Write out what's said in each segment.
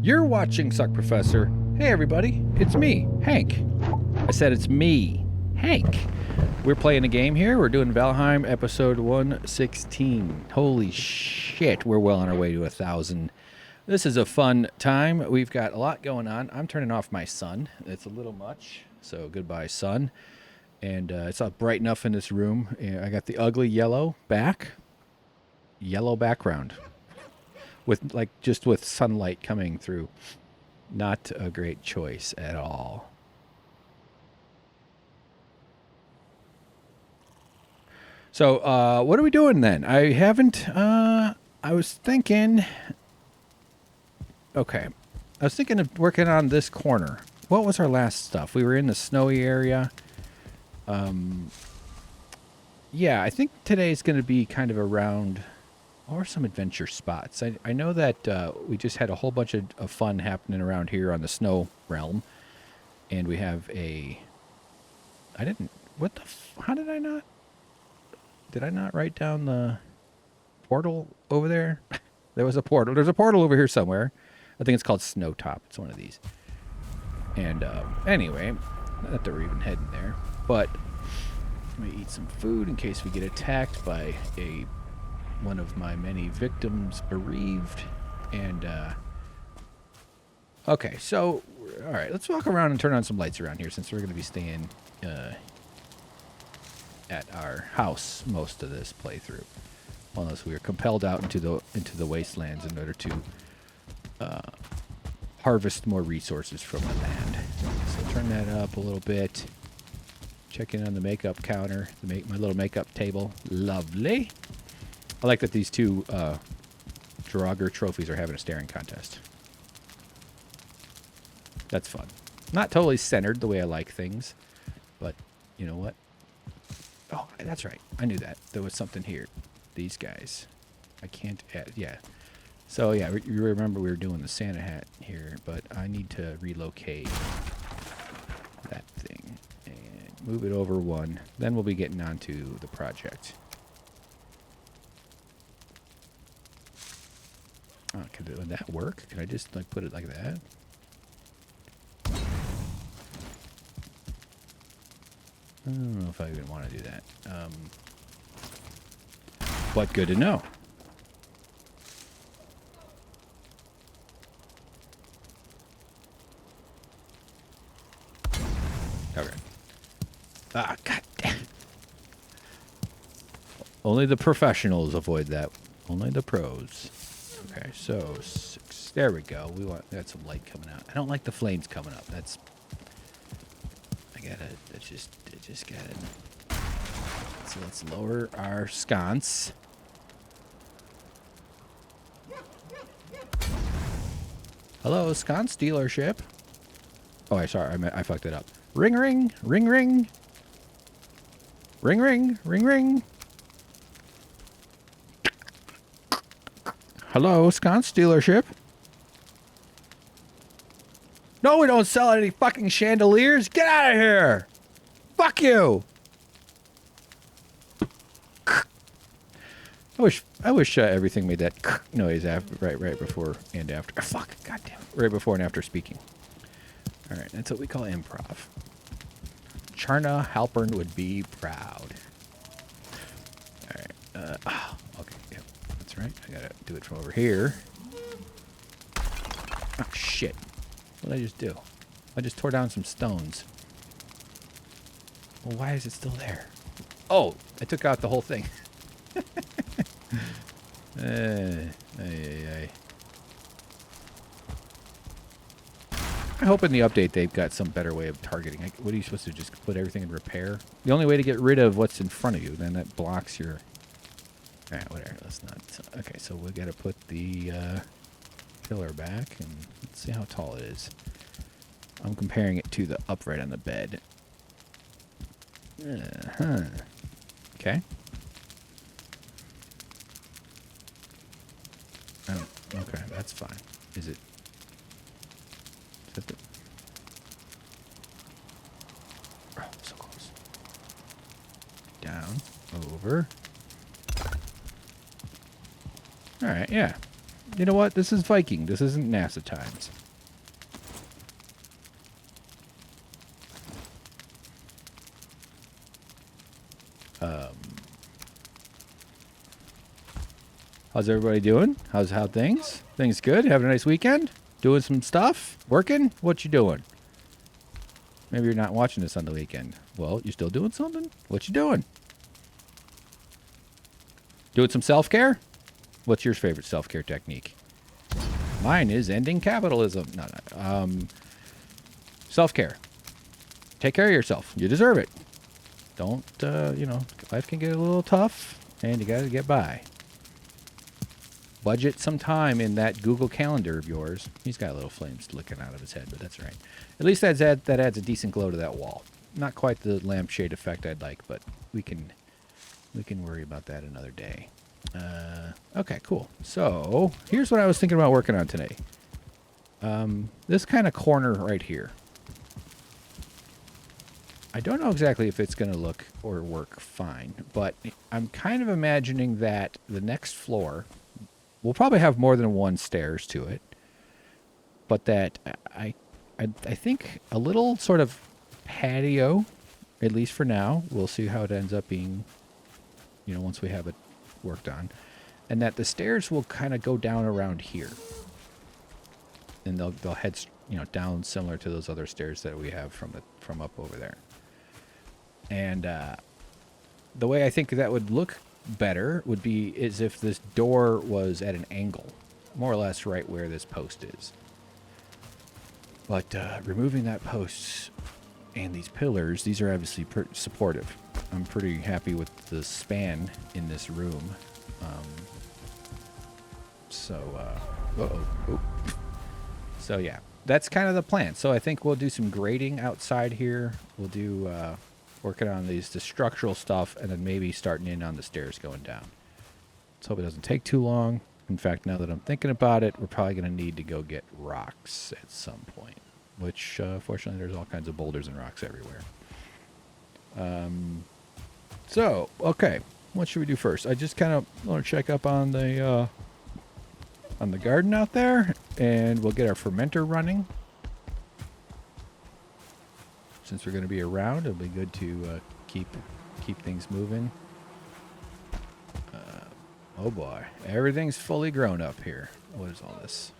You're watching SuckProfessor. Hey everybody, it's me, Hank. I said it's me, Hank. We're playing a game here. We're doing Valheim episode 116. Holy shit, we're well on our way to 1,000. This is a fun time. We've got a lot going on. I'm turning off my sun. It's a little much, so goodbye sun. And it's not bright enough in this room. I got the ugly yellow background. With just with sunlight coming through. Not a great choice at all. So, what are we doing then? I haven't, I was thinking, okay. I was thinking of working on this corner. What was our last stuff? We were in the snowy area. Yeah, I think today's going to be kind of around, or some adventure spots. I know that we just had a whole bunch of fun happening around here on the snow realm. And we have how did I not? Did I not write down the portal over there? There was a portal. There's a portal over here somewhere. I think it's called Snowtop. It's one of these. And anyway, not that we're even heading there. But let me eat some food in case we get attacked by one of my many victims bereaved. And okay, so all right, let's walk around and turn on some lights around here since we're going to be staying at our house most of this playthrough, unless we are compelled out into the wastelands in order to harvest more resources from the land. So turn that up a little bit. Check in on the makeup counter, my little makeup table. Lovely. I like that these two Draugr trophies are having a staring contest. That's fun. Not totally centered the way I like things, but you know what? Oh, that's right. I knew that. There was something here. These guys. I can't add. Yeah. So, yeah, you remember we were doing the Santa hat here, but I need to relocate that thing and move it over one. Then we'll be getting onto the project. Oh, would that work? Can I just put it like that? I don't know if I even want to do that. But good to know. Okay. Ah, god damn. Only the professionals avoid that. Only the pros. Okay, so 6. There we go. Got some light coming out. I don't like the flames coming up. So let's lower our sconce. Hello, sconce dealership. Oh, I fucked it up. Ring, ring, ring, ring. Ring, ring, ring, ring. Hello, sconce dealership. No, we don't sell any fucking chandeliers. Get out of here. Fuck you. I wish everything made that noise right before and after. Fuck, goddamn. Right before and after speaking. All right, that's what we call improv. Charna Halpern would be proud. All right. Okay. Yep. That's right. I gotta do it from over here. Oh shit. What did I just do? I just tore down some stones. Well, why is it still there? Oh, I took out the whole thing. I hope in the update they've got some better way of targeting. What are you supposed to just put everything in repair? The only way to get rid of what's in front of you, then that blocks your... Alright, whatever. Let's not... Okay, so we gotta put the pillar back, and let's see how tall it is. I'm comparing it to the upright on the bed. Okay. Oh, okay, that's fine. Is it the... Oh, so close. Down, over. Alright, yeah. You know what? This is Viking. This isn't NASA times. How's everybody doing? How things? Things good? Having a nice weekend? Doing some stuff? Working? What you doing? Maybe you're not watching this on the weekend. Well, you still doing something? What you doing? Doing some self-care? What's your favorite self-care technique? Mine is ending capitalism. No. Self-care. Take care of yourself. You deserve it. Don't, life can get a little tough, and you got to get by. Budget some time in that Google Calendar of yours. He's got little flames licking out of his head, but that's right. At least that adds a decent glow to that wall. Not quite the lampshade effect I'd like, but we can worry about that another day. Okay, cool. So here's what I was thinking about working on today. This kind of corner right here. I don't know exactly if it's going to look or work fine, but I'm kind of imagining that the next floor will probably have more than one stairs to it, but that I think a little sort of patio, at least for now. We'll see how it ends up being, once we have it worked on, and that the stairs will kind of go down around here, and they'll head down similar to those other stairs that we have from up over there. And the way I think that would look better would be as if this door was at an angle, more or less right where this post is. But removing that post and these pillars, these are obviously supportive. I'm pretty happy with the span in this room. So yeah, that's kind of the plan. So I think we'll do some grading outside here. We'll do working on the structural stuff, and then maybe starting in on the stairs going down. Let's hope it doesn't take too long. In fact, now that I'm thinking about it, we're probably going to need to go get rocks at some point, which fortunately there's all kinds of boulders and rocks everywhere. So, okay, what should we do first? I just kind of want to check up on the garden out there, and we'll get our fermenter running. Since we're going to be around, it'll be good to keep things moving. Oh boy, everything's fully grown up here. What is all this?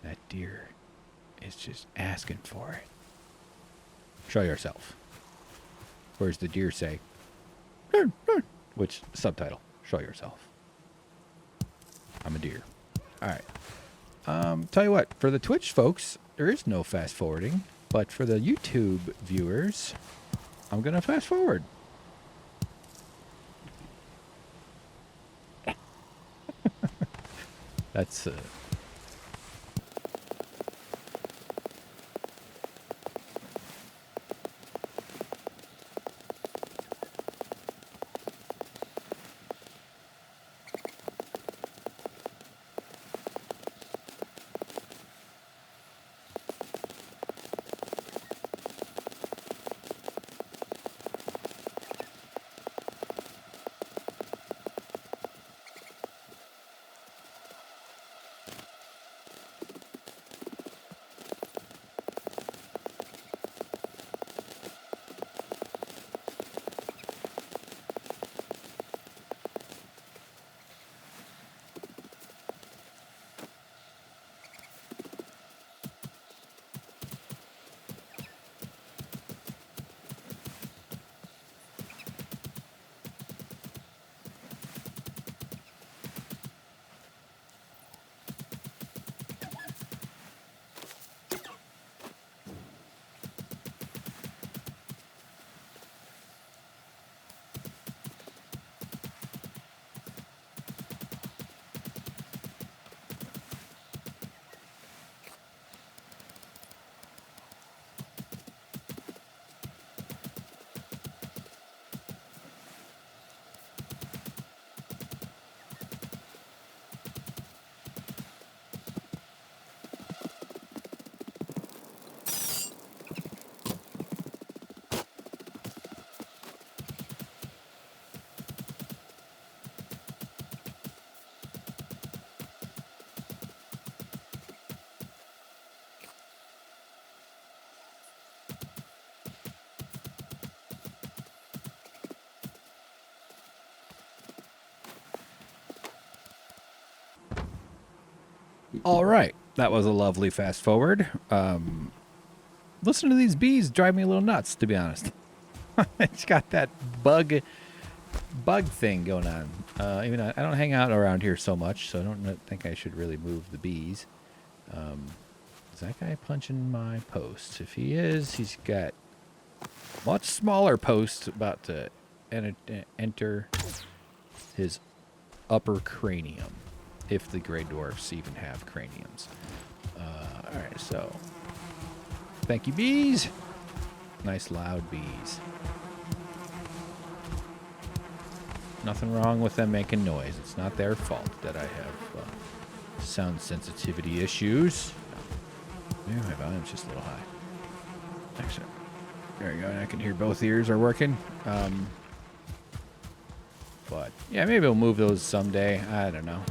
That deer is just asking for it. Show yourself. Where's the deer say? Which subtitle? Show yourself. I'm a deer. All right. Tell you what, for the Twitch folks, there is no fast forwarding. But for the YouTube viewers, I'm going to fast forward. That's... All right. That was a lovely fast forward. Listen to these bees drive me a little nuts, to be honest. It's got that bug thing going on. Even I don't hang out around here so much, so I don't think I should really move the bees. Is that guy punching my post? If he is, he's got much smaller posts about to enter his upper cranium, if the gray dwarfs even have craniums. All right, so thank you, bees. Nice loud bees. Nothing wrong with them making noise. It's not their fault that I have sound sensitivity issues. Maybe my volume's just a little high. Actually, there you go. I can hear both ears are working. But yeah, maybe we'll move those someday. I don't know.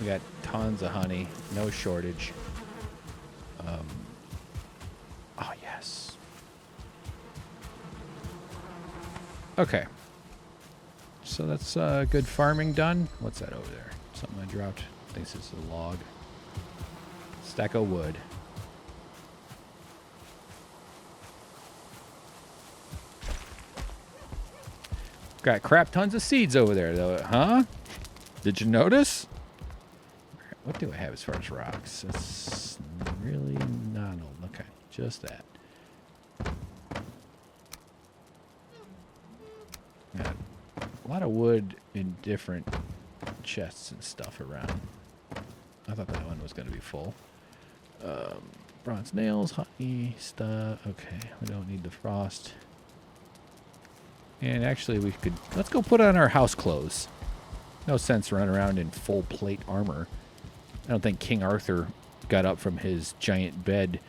We got tons of honey, no shortage. Oh yes. Okay. So that's good farming done. What's that over there? Something I dropped. I think this is a log. Stack of wood. Got crap tons of seeds over there, though. Huh? Did you notice? What do I have as far as rocks? It's really not old. Okay, just that. Got a lot of wood in different chests and stuff around. I thought that one was going to be full. Bronze nails, honey, stuff. Okay, we don't need the frost. And actually, let's go put on our house clothes. No sense running around in full plate armor. I don't think King Arthur got up from his giant bed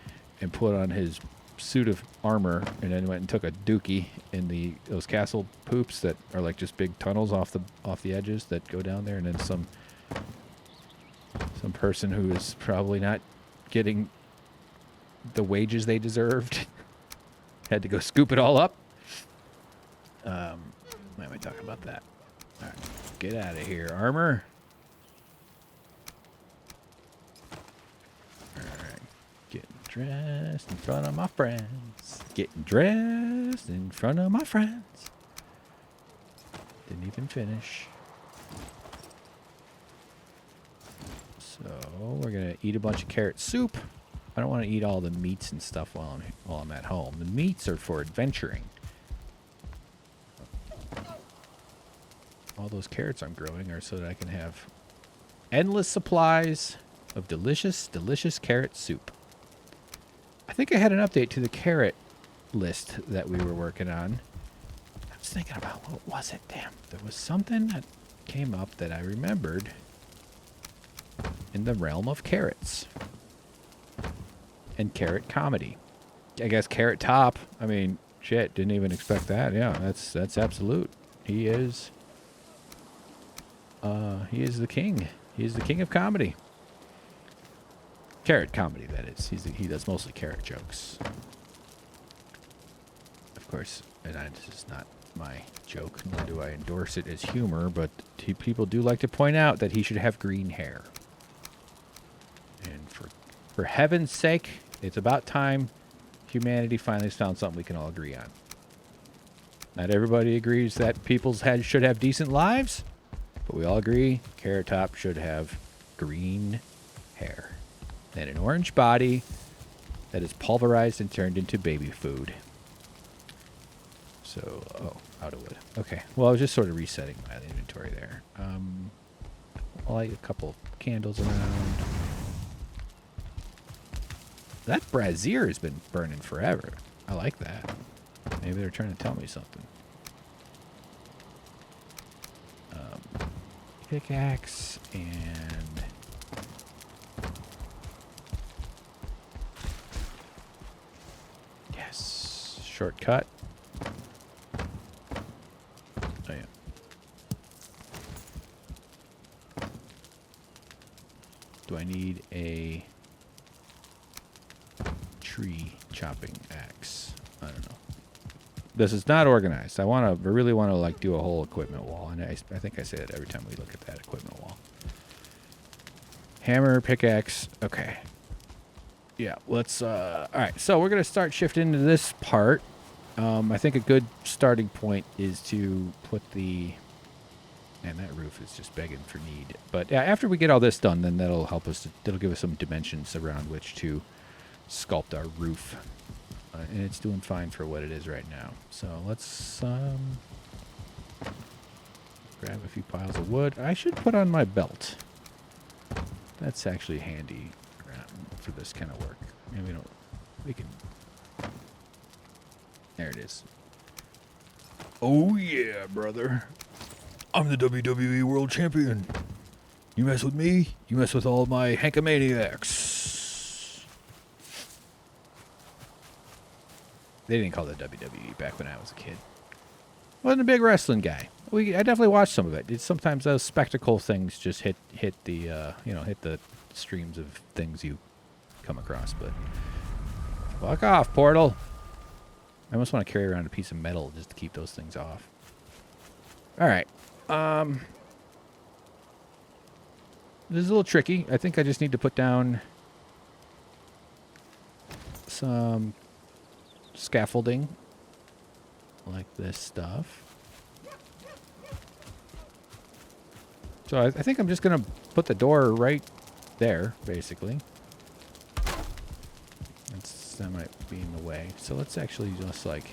and put on his suit of armor and then went and took a dookie in those castle poops that are like just big tunnels off the edges that go down there, and then some person who is probably not getting the wages they deserved had to go scoop it all up. Why am I talking about that? All right, get out of here, armor. All right, getting dressed in front of my friends. Getting dressed in front of my friends. Didn't even finish. So we're gonna eat a bunch of carrot soup. I don't want to eat all the meats and stuff while I'm at home. The meats are for adventuring. All those carrots I'm growing are so that I can have endless supplies of delicious, delicious carrot soup. I think I had an update to the carrot list that we were working on. I was thinking about, what was it? Damn, there was something that came up that I remembered in the realm of carrots and carrot comedy. I guess Carrot Top. I mean, shit, didn't even expect that. Yeah, that's absolute. He is the king. He is the king of comedy. Carrot comedy, that is. He does mostly carrot jokes. Of course, and this is not my joke, nor do I endorse it as humor, but people do like to point out that he should have green hair. And for heaven's sake, it's about time humanity finally found something we can all agree on. Not everybody agrees that people's heads should have decent lives, but we all agree Carrot Top should have green hair and an orange body that is pulverized and turned into baby food. So, out of wood. Okay, well, I was just sort of resetting my inventory there. I'll light a couple candles around. That brazier has been burning forever. I like that. Maybe they're trying to tell me something. Pickaxe and yes, shortcut. Oh yeah. Do I need a tree chopping axe? I don't know. This is not organized. I really want to like do a whole equipment wall, and I think I say that every time we look at that equipment wall. Hammer, pickaxe. Okay. Yeah, let's, all right, so we're going to start shifting into this part. I think a good starting point is to put the... Man, that roof is just begging for need. But yeah, after we get all this done, then that'll help us. That'll give us some dimensions around which to sculpt our roof. And it's doing fine for what it is right now. So let's grab a few piles of wood. I should put on my belt. That's actually handy for this kind of work. Maybe we don't... We can... There it is. Oh yeah, brother. I'm the WWE World Champion. You mess with me, you mess with all my Hankmaniacs. They didn't call it WWE back when I was a kid. Wasn't a big wrestling guy. I definitely watched some of it. Sometimes those spectacle things just hit the hit the streams of things you come across. But fuck off, Portal. I almost want to carry around a piece of metal just to keep those things off. All right. This is a little tricky. I think I just need to put down some scaffolding like this stuff. So I think I'm just going to put the door right there, basically. That might be in the way. So let's actually just like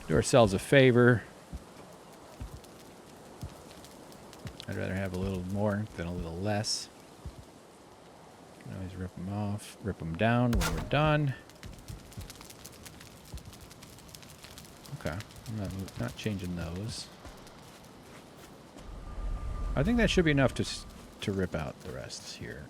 do ourselves a favor. I'd rather have a little more than a little less. Can always rip them off, rip them down when we're done. Okay, I'm not changing those. I think that should be enough to rip out the rest here.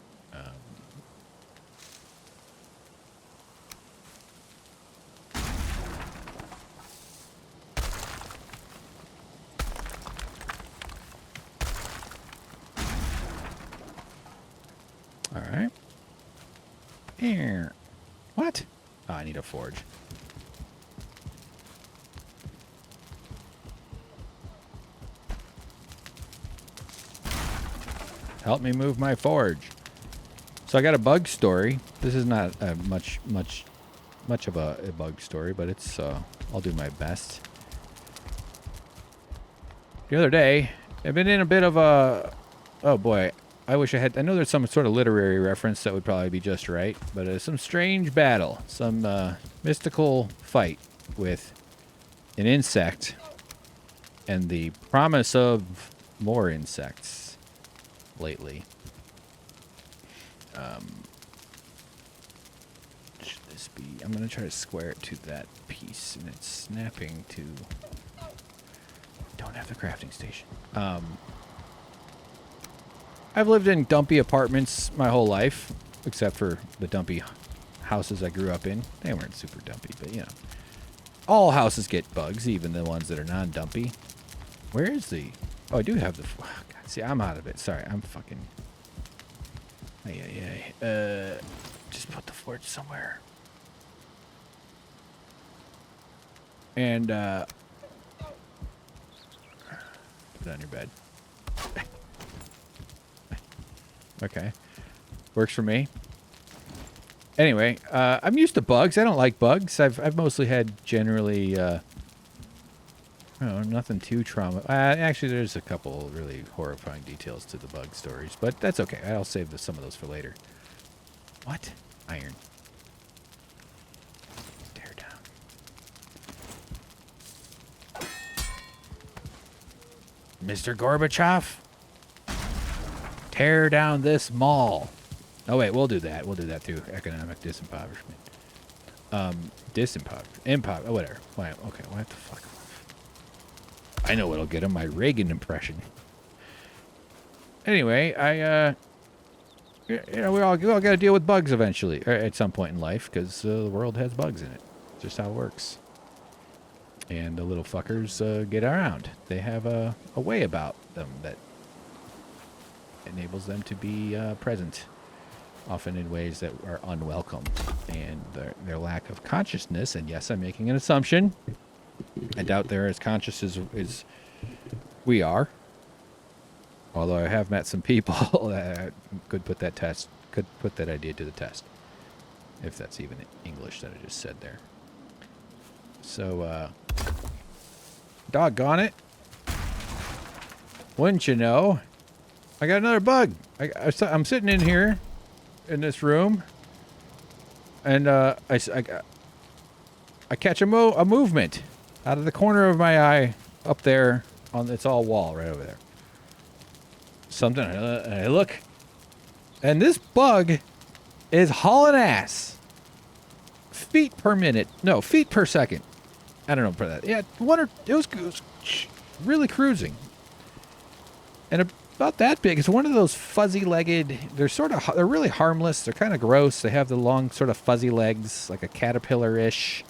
All right. Here. What? Oh, I need a forge. Help me move my forge. So I got a bug story. This is not much of a bug story, but it's I'll do my best. The other day, I've been in a bit of a... Oh boy, I wish I had... I know there's some sort of literary reference that would probably be just right, but some strange battle, some mystical fight with an insect and the promise of more insects lately. Should this be... I'm going to try to square it to that piece, and it's snapping to... Don't have the crafting station. I've lived in dumpy apartments my whole life, except for the dumpy houses I grew up in. They weren't super dumpy, but you know. All houses get bugs, even the ones that are non-dumpy. Where is the... Oh, I do have the... Oh, God, see, I'm out of it. Sorry, I'm fucking... Just put the forge somewhere. And, put it on your bed. Okay. Works for me. Anyway, I'm used to bugs. I don't like bugs. I've mostly had generally, nothing too trauma. Actually, there's a couple really horrifying details to the bug stories, but that's okay. I'll save some of those for later. What? Iron. Tear down. Mr. Gorbachev? Tear down this mall. Oh, wait, we'll do that. We'll do that through economic disimpoverishment. Whatever. Okay, what the fuck? I know what'll get him, my Reagan impression. Anyway, we all got to deal with bugs eventually, or at some point in life, because the world has bugs in it. It's just how it works. And the little fuckers get around. They have a way about them that enables them to be present, often in ways that are unwelcome. And their lack of consciousness, and yes, I'm making an assumption. I doubt they're as conscious as we are Although I have met some people that could put that idea to the test. If that's even English that I just said there. So, doggone it. Wouldn't you know? I got another bug. I'm sitting in here in this room, and I catch a movement out of the corner of my eye up there on it's all wall right over there. Something, and I look, and this bug is hauling ass. Feet per minute. No, feet per second. I don't know for that. Yeah, it was really cruising. And about that big. It's one of those fuzzy-legged. They're really harmless. They're kind of gross. They have the long sort of fuzzy legs, like a caterpillar-ish.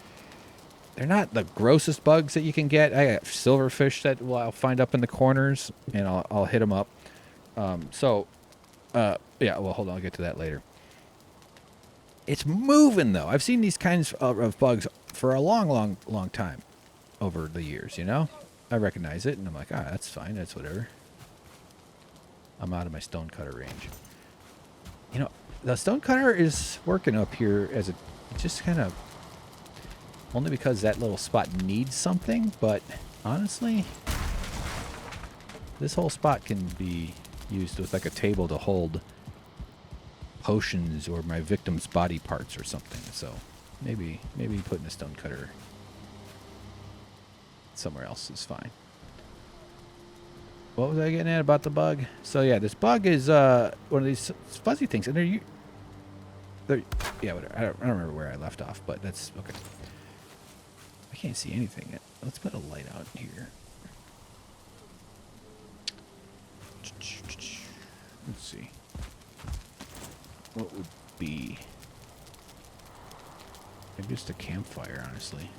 They're not the grossest bugs that you can get. I got silverfish that I'll find up in the corners, and I'll hit them up. Yeah, well, hold on. I'll get to that later. It's moving, though. I've seen these kinds of bugs for a long, long, long time over the years, you know? I recognize it, and I'm like, that's fine. That's whatever. I'm out of my stonecutter range. You know, the stonecutter is working up here as just kind of... Only because that little spot needs something, but honestly, this whole spot can be used with like a table to hold potions or my victim's body parts or something. So maybe putting a stonecutter somewhere else is fine. What was I getting at about the bug? So yeah, this bug is one of these fuzzy things, and they're yeah, whatever. I don't remember where I left off, but that's okay. I can't see anything yet. Let's put a light out here. Let's see. What would be... Maybe just a campfire, honestly.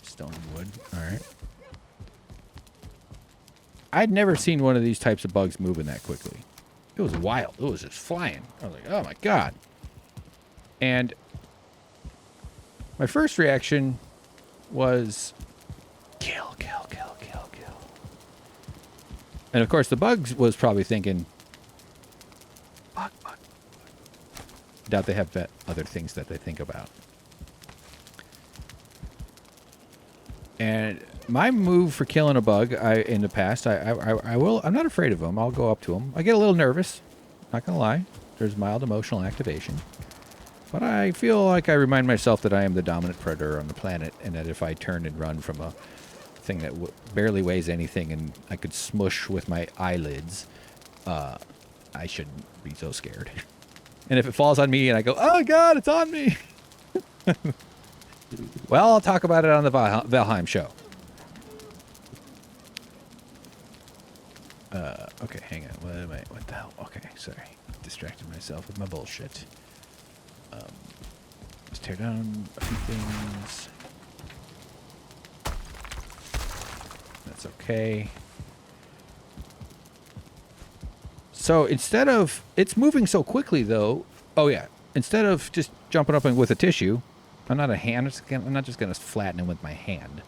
Stone and wood. Alright. I'd never seen one of these types of bugs moving that quickly. It was wild. It was just flying. I was like, oh my god. And my first reaction was kill, kill, kill, kill, kill. And of course the bugs was probably thinking bug, bug, bug. Doubt they have other things that they think about. And my move for killing a bug in the past, I'm not afraid of them. I'll go up to them. I get a little nervous. Not going to lie. There's mild emotional activation. But I feel like I remind myself that I am the dominant predator on the planet, and that if I turn and run from a thing that barely weighs anything and I could smush with my eyelids, I shouldn't be so scared. And if it falls on me and I go, oh god, it's on me! Well, I'll talk about it on the Valheim show. Okay, hang on. What the hell? Okay, sorry. Distracted myself with my bullshit. Let's tear down a few things. That's okay. So instead of... It's moving so quickly, though. Oh, yeah. Instead of just jumping up with a tissue, I'm not just going to flatten it with my hand.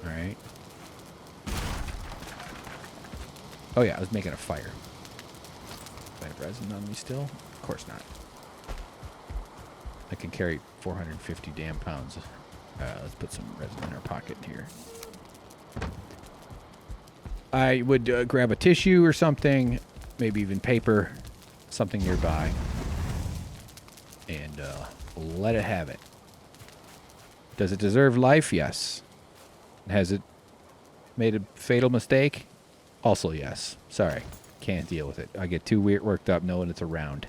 All right. Oh, yeah. I was making a fire. Do I have resin on me still? Of course not. I can carry 450 damn pounds. Let's put some resin in our pocket here. I would grab a tissue or something, maybe even paper, something nearby, and let it have it. Does it deserve life? Yes. Has it made a fatal mistake? Also yes. Sorry. Can't deal with it. I get too worked up knowing it's around.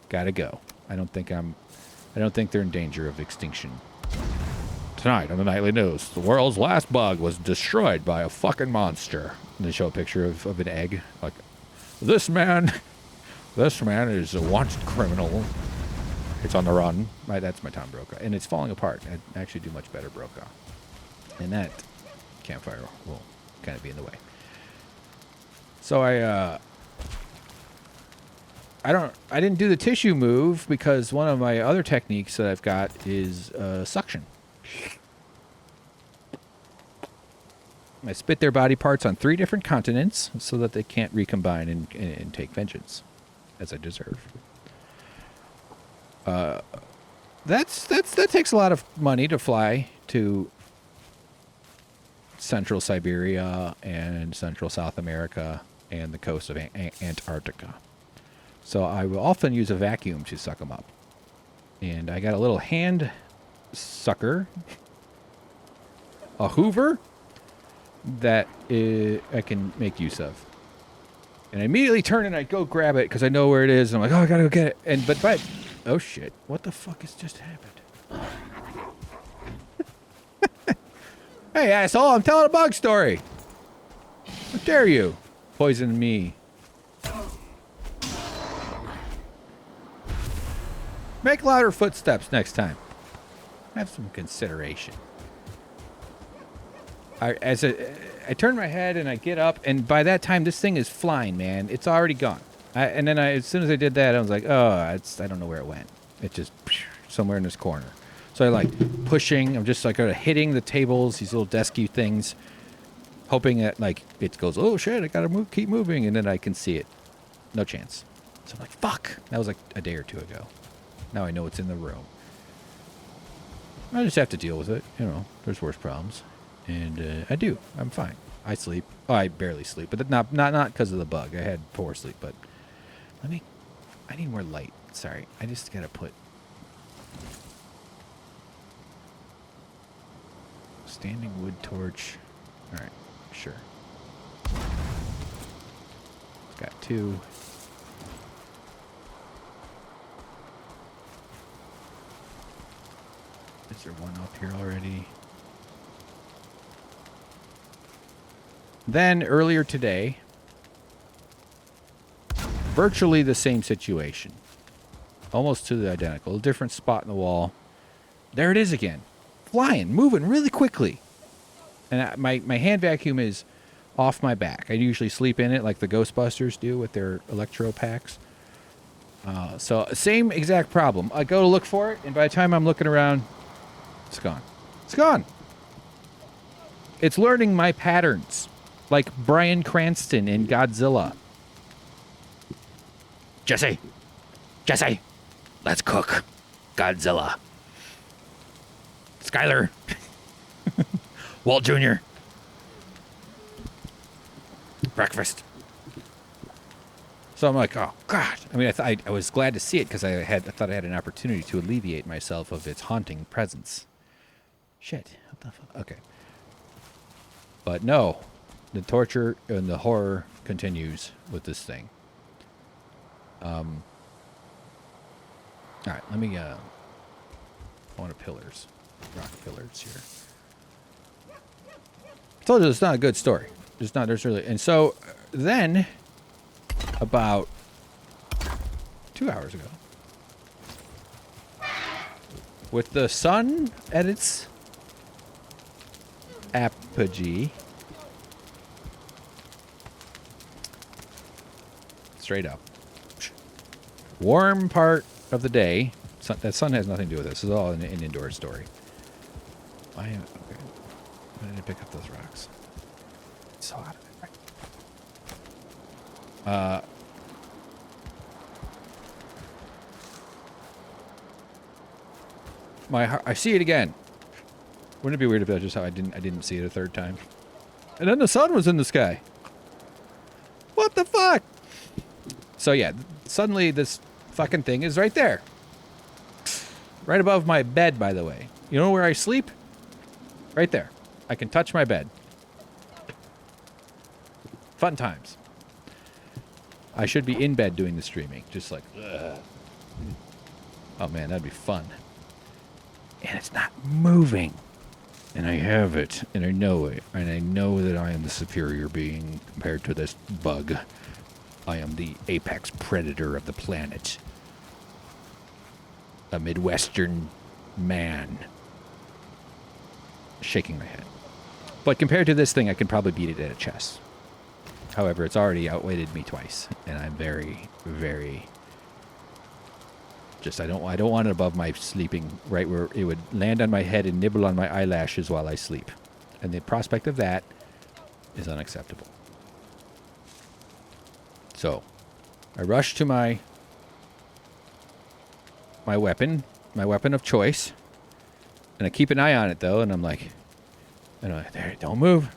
Gotta go. I don't think they're in danger of extinction. Tonight on the Nightly News, the world's last bug was destroyed by a fucking monster. And they show a picture of an egg. Like, this man is a wanted criminal. It's on the run. Right, that's my Tom Brokaw. And it's falling apart. I actually do much better Brokaw. And that campfire will kind of be in the way. So I didn't do the tissue move because one of my other techniques that I've got is suction. I spit their body parts on 3 different continents so that they can't recombine and take vengeance, as I deserve. That takes a lot of money to fly to Central Siberia and Central South America and the coast of Antarctica. So I will often use a vacuum to suck them up. And I got a little hand sucker, a Hoover, that I can make use of. And I immediately turn and I go grab it because I know where it is. And I'm like, oh, I gotta go get it. But oh shit, what the fuck has just happened? Hey asshole, I'm telling a bug story. How dare you poison me? Make louder footsteps next time. Have some consideration. I turn my head and I get up, and by that time this thing is flying, man. It's already gone. And then as soon as I did that, I was like, oh, I don't know where it went. It just somewhere in this corner. So I like pushing. I'm just like hitting the tables, these little desky things, hoping that like it goes, oh shit, I gotta keep moving, and then I can see it. No chance. So I'm like, fuck. That was like a day or 2 ago. Now I know it's in the room. I just have to deal with it. You know, there's worse problems. And I do. I'm fine. I sleep. Oh, I barely sleep, but not because of the bug. I had poor sleep, but I need more light. Sorry. I just got to put standing wood torch. All right. Sure. Got 2. Is there one up here already? Then, earlier today, virtually the same situation. Almost to the identical. A different spot in the wall. There it is again. Flying, moving really quickly. And my hand vacuum is off my back. I usually sleep in it like the Ghostbusters do with their electro packs. So, same exact problem. I go to look for it, and by the time I'm looking around, it's gone. It's gone. It's learning my patterns. Like Bryan Cranston in Godzilla. Jesse, let's cook. Godzilla. Skyler. Walt Jr. Breakfast. So I'm like, oh God. I mean, I was glad to see it because I thought I had an opportunity to alleviate myself of its haunting presence. Shit. What the fuck? Okay. But no. The torture and the horror continues with this thing. All right, let me, I want pillars. Rock pillars here. I told you it's not a good story. There's really, and so then, about 2 hours ago, with the sun at its apogee, straight up. Warm part of the day. That sun has nothing to do with this. This is all an indoor story. Okay. Why did I pick up those rocks? It's so hot. I see it again. Wouldn't it be weird if that's just how I didn't see it a third time? And then the sun was in the sky. What the fuck? So yeah, suddenly this fucking thing is right there. Right above my bed, by the way. You know where I sleep? Right there. I can touch my bed. Fun times. I should be in bed doing the streaming. Just like, ugh. Oh man, that'd be fun. And it's not moving. And I have it. And I know it. And I know that I am the superior being compared to this bug. I am the apex predator of the planet. A Midwestern man. Shaking my head. But compared to this thing, I can probably beat it at chess. However, it's already outweighted me twice. And I'm very, very... I don't want it above my sleeping, right where it would land on my head and nibble on my eyelashes while I sleep. And the prospect of that is unacceptable. So, I rush to my weapon of choice, and I keep an eye on it though, and I'm like, there, don't move,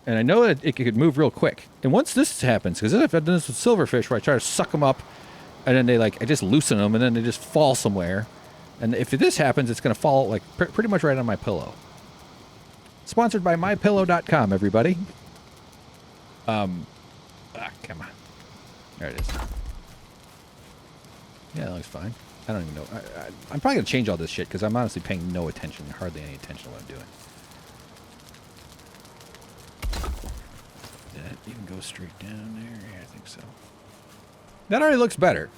and I know that it could move real quick. And once this happens, because I've done this with silverfish, where I try to suck them up, and then I just loosen them, and then they just fall somewhere. And if this happens, it's going to fall like pretty much right on my pillow. Sponsored by mypillow.com, everybody. Come on. There it is. Yeah, that looks fine. I don't even know. I'm probably going to change all this shit because I'm honestly paying no attention, hardly any attention to what I'm doing. Did that even go straight down there? Yeah, I think so. That already looks better,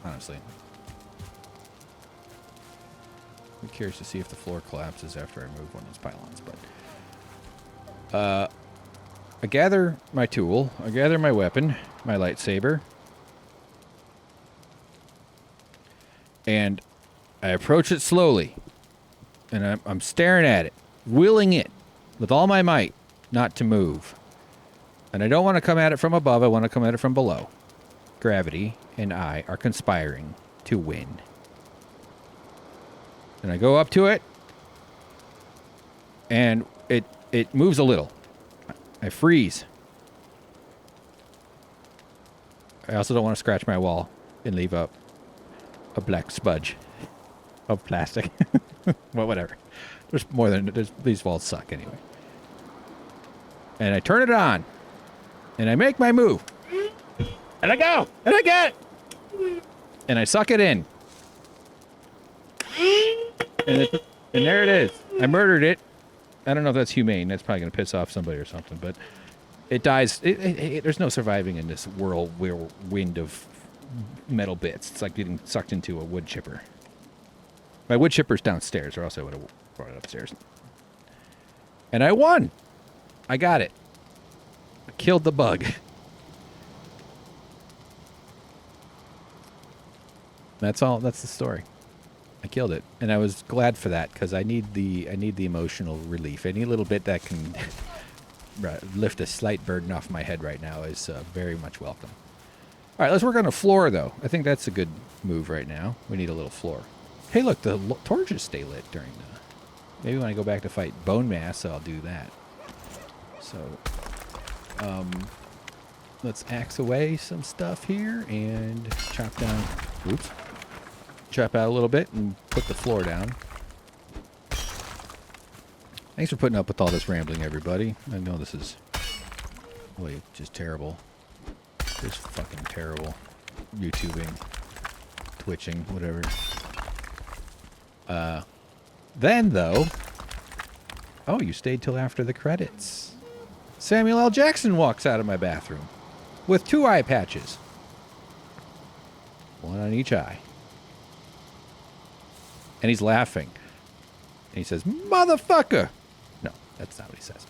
honestly. I'm curious to see if the floor collapses after I move one of those pylons, but I gather my tool, I gather my weapon, my lightsaber, and I approach it slowly, and I'm staring at it, willing it with all my might not to move. And I don't want to come at it from above, I want to come at it from below. Gravity and I are conspiring to win. And I go up to it, and it moves a little. I freeze. I also don't want to scratch my wall and leave up a black smudge of plastic. Well, whatever. There's more than... these walls suck anyway. And I turn it on. And I make my move. And I go. And I get it. And I suck it in. And there it is. I murdered it. I don't know if that's humane. That's probably going to piss off somebody or something. But it dies. There's no surviving in this whirlwind of metal bits. It's like getting sucked into a wood chipper. My wood chipper's downstairs, or else I would have brought it upstairs. And I won. I got it. I killed the bug. That's all. That's the story. I killed it, and I was glad for that because I need the emotional relief. Any little bit that can lift a slight burden off my head right now is very much welcome. All right, let's work on the floor though. I think that's a good move right now. We need a little floor. Hey, look, the torches stay lit during the. Maybe when I go back to fight bone mass, I'll do that. So, let's axe away some stuff here and chop down. Oops. Chop out a little bit and put the floor down. Thanks for putting up with all this rambling, everybody. I know this is really just terrible. Just fucking terrible. YouTubing, twitching, whatever. Then, though... Oh, you stayed till after the credits. Samuel L. Jackson walks out of my bathroom with 2 eye patches. One on each eye. And he's laughing. And he says, "Motherfucker!" No, that's not what he says.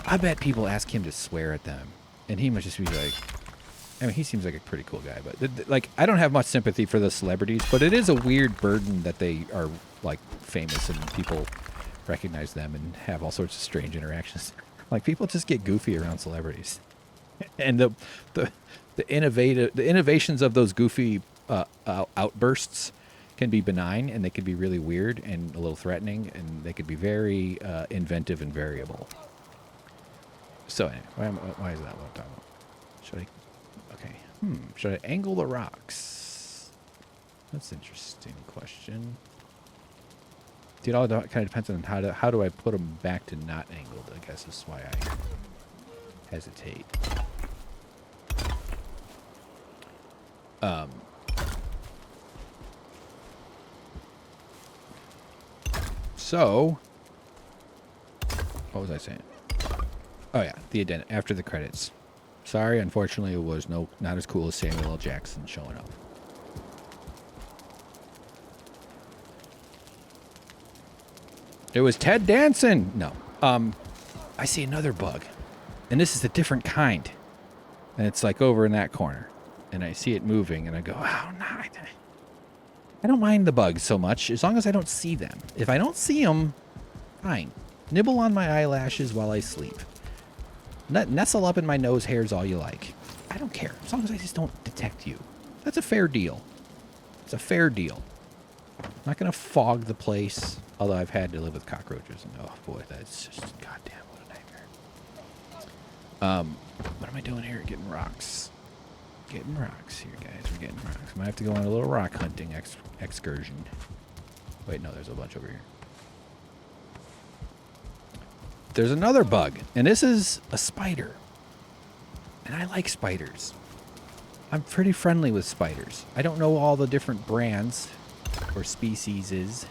I bet people ask him to swear at them. And he must just be like... I mean, he seems like a pretty cool guy. But, like, I don't have much sympathy for the celebrities. But it is a weird burden that they are, like, famous and people recognize them and have all sorts of strange interactions. Like, people just get goofy around celebrities. And the innovations of those goofy outbursts can be benign, and they could be really weird and a little threatening, and they could be very inventive and variable. So anyway, why is that what I'm talking about? Should I? Okay. Should I angle the rocks? That's an interesting question. It all kind of depends on how do I put them back to not angled. I guess is why I hesitate. So, what was I saying? Oh yeah, the addendum after the credits. Sorry, unfortunately, it was not as cool as Samuel L. Jackson showing up. It was Ted Danson. No, I see another bug, and this is a different kind, and it's like over in that corner, and I see it moving, and I go, "Oh no!" I don't mind the bugs so much as long as I don't see them. If I don't see them, fine. Nibble on my eyelashes while I sleep. Nestle up in my nose hairs all you like. I don't care. As long as I just don't detect you. That's a fair deal. It's a fair deal. I'm not going to fog the place. Although I've had to live with cockroaches. And oh boy, that's just goddamn what a nightmare. What am I doing here? Getting rocks. Getting rocks here, guys. We're getting rocks. Might have to go on a little rock hunting excursion. Wait, no, there's a bunch over here. There's another bug, and this is a spider. And I like spiders. I'm pretty friendly with spiders. I don't know all the different brands or species,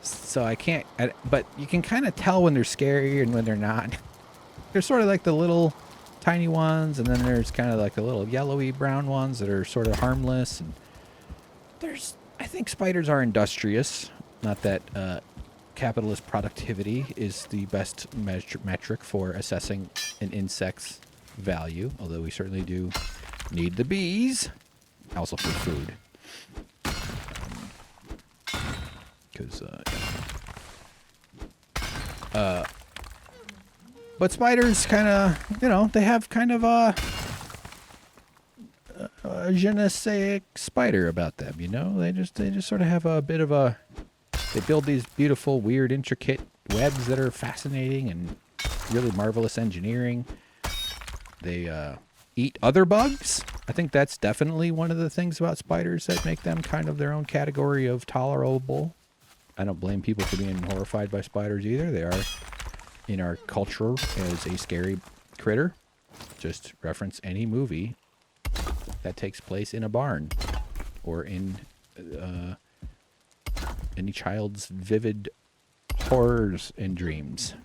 so I can't, but you can kind of tell when they're scary and when they're not. They're sort of like the little tiny ones, and then there's kind of like the little yellowy brown ones that are sort of harmless. And I think spiders are industrious. Not that capitalist productivity is the best metric for assessing an insect's value, although we certainly do need the bees, also for food. Because, but spiders kind of, they have kind of a je ne sais spider about them, They just sort of have a bit of a. They build these beautiful, weird, intricate webs that are fascinating and really marvelous engineering. They eat other bugs. I think that's definitely one of the things about spiders that make them kind of their own category of tolerable. I don't blame people for being horrified by spiders either. They are in our culture as a scary critter. Just reference any movie that takes place in a barn or in any child's vivid horrors and dreams.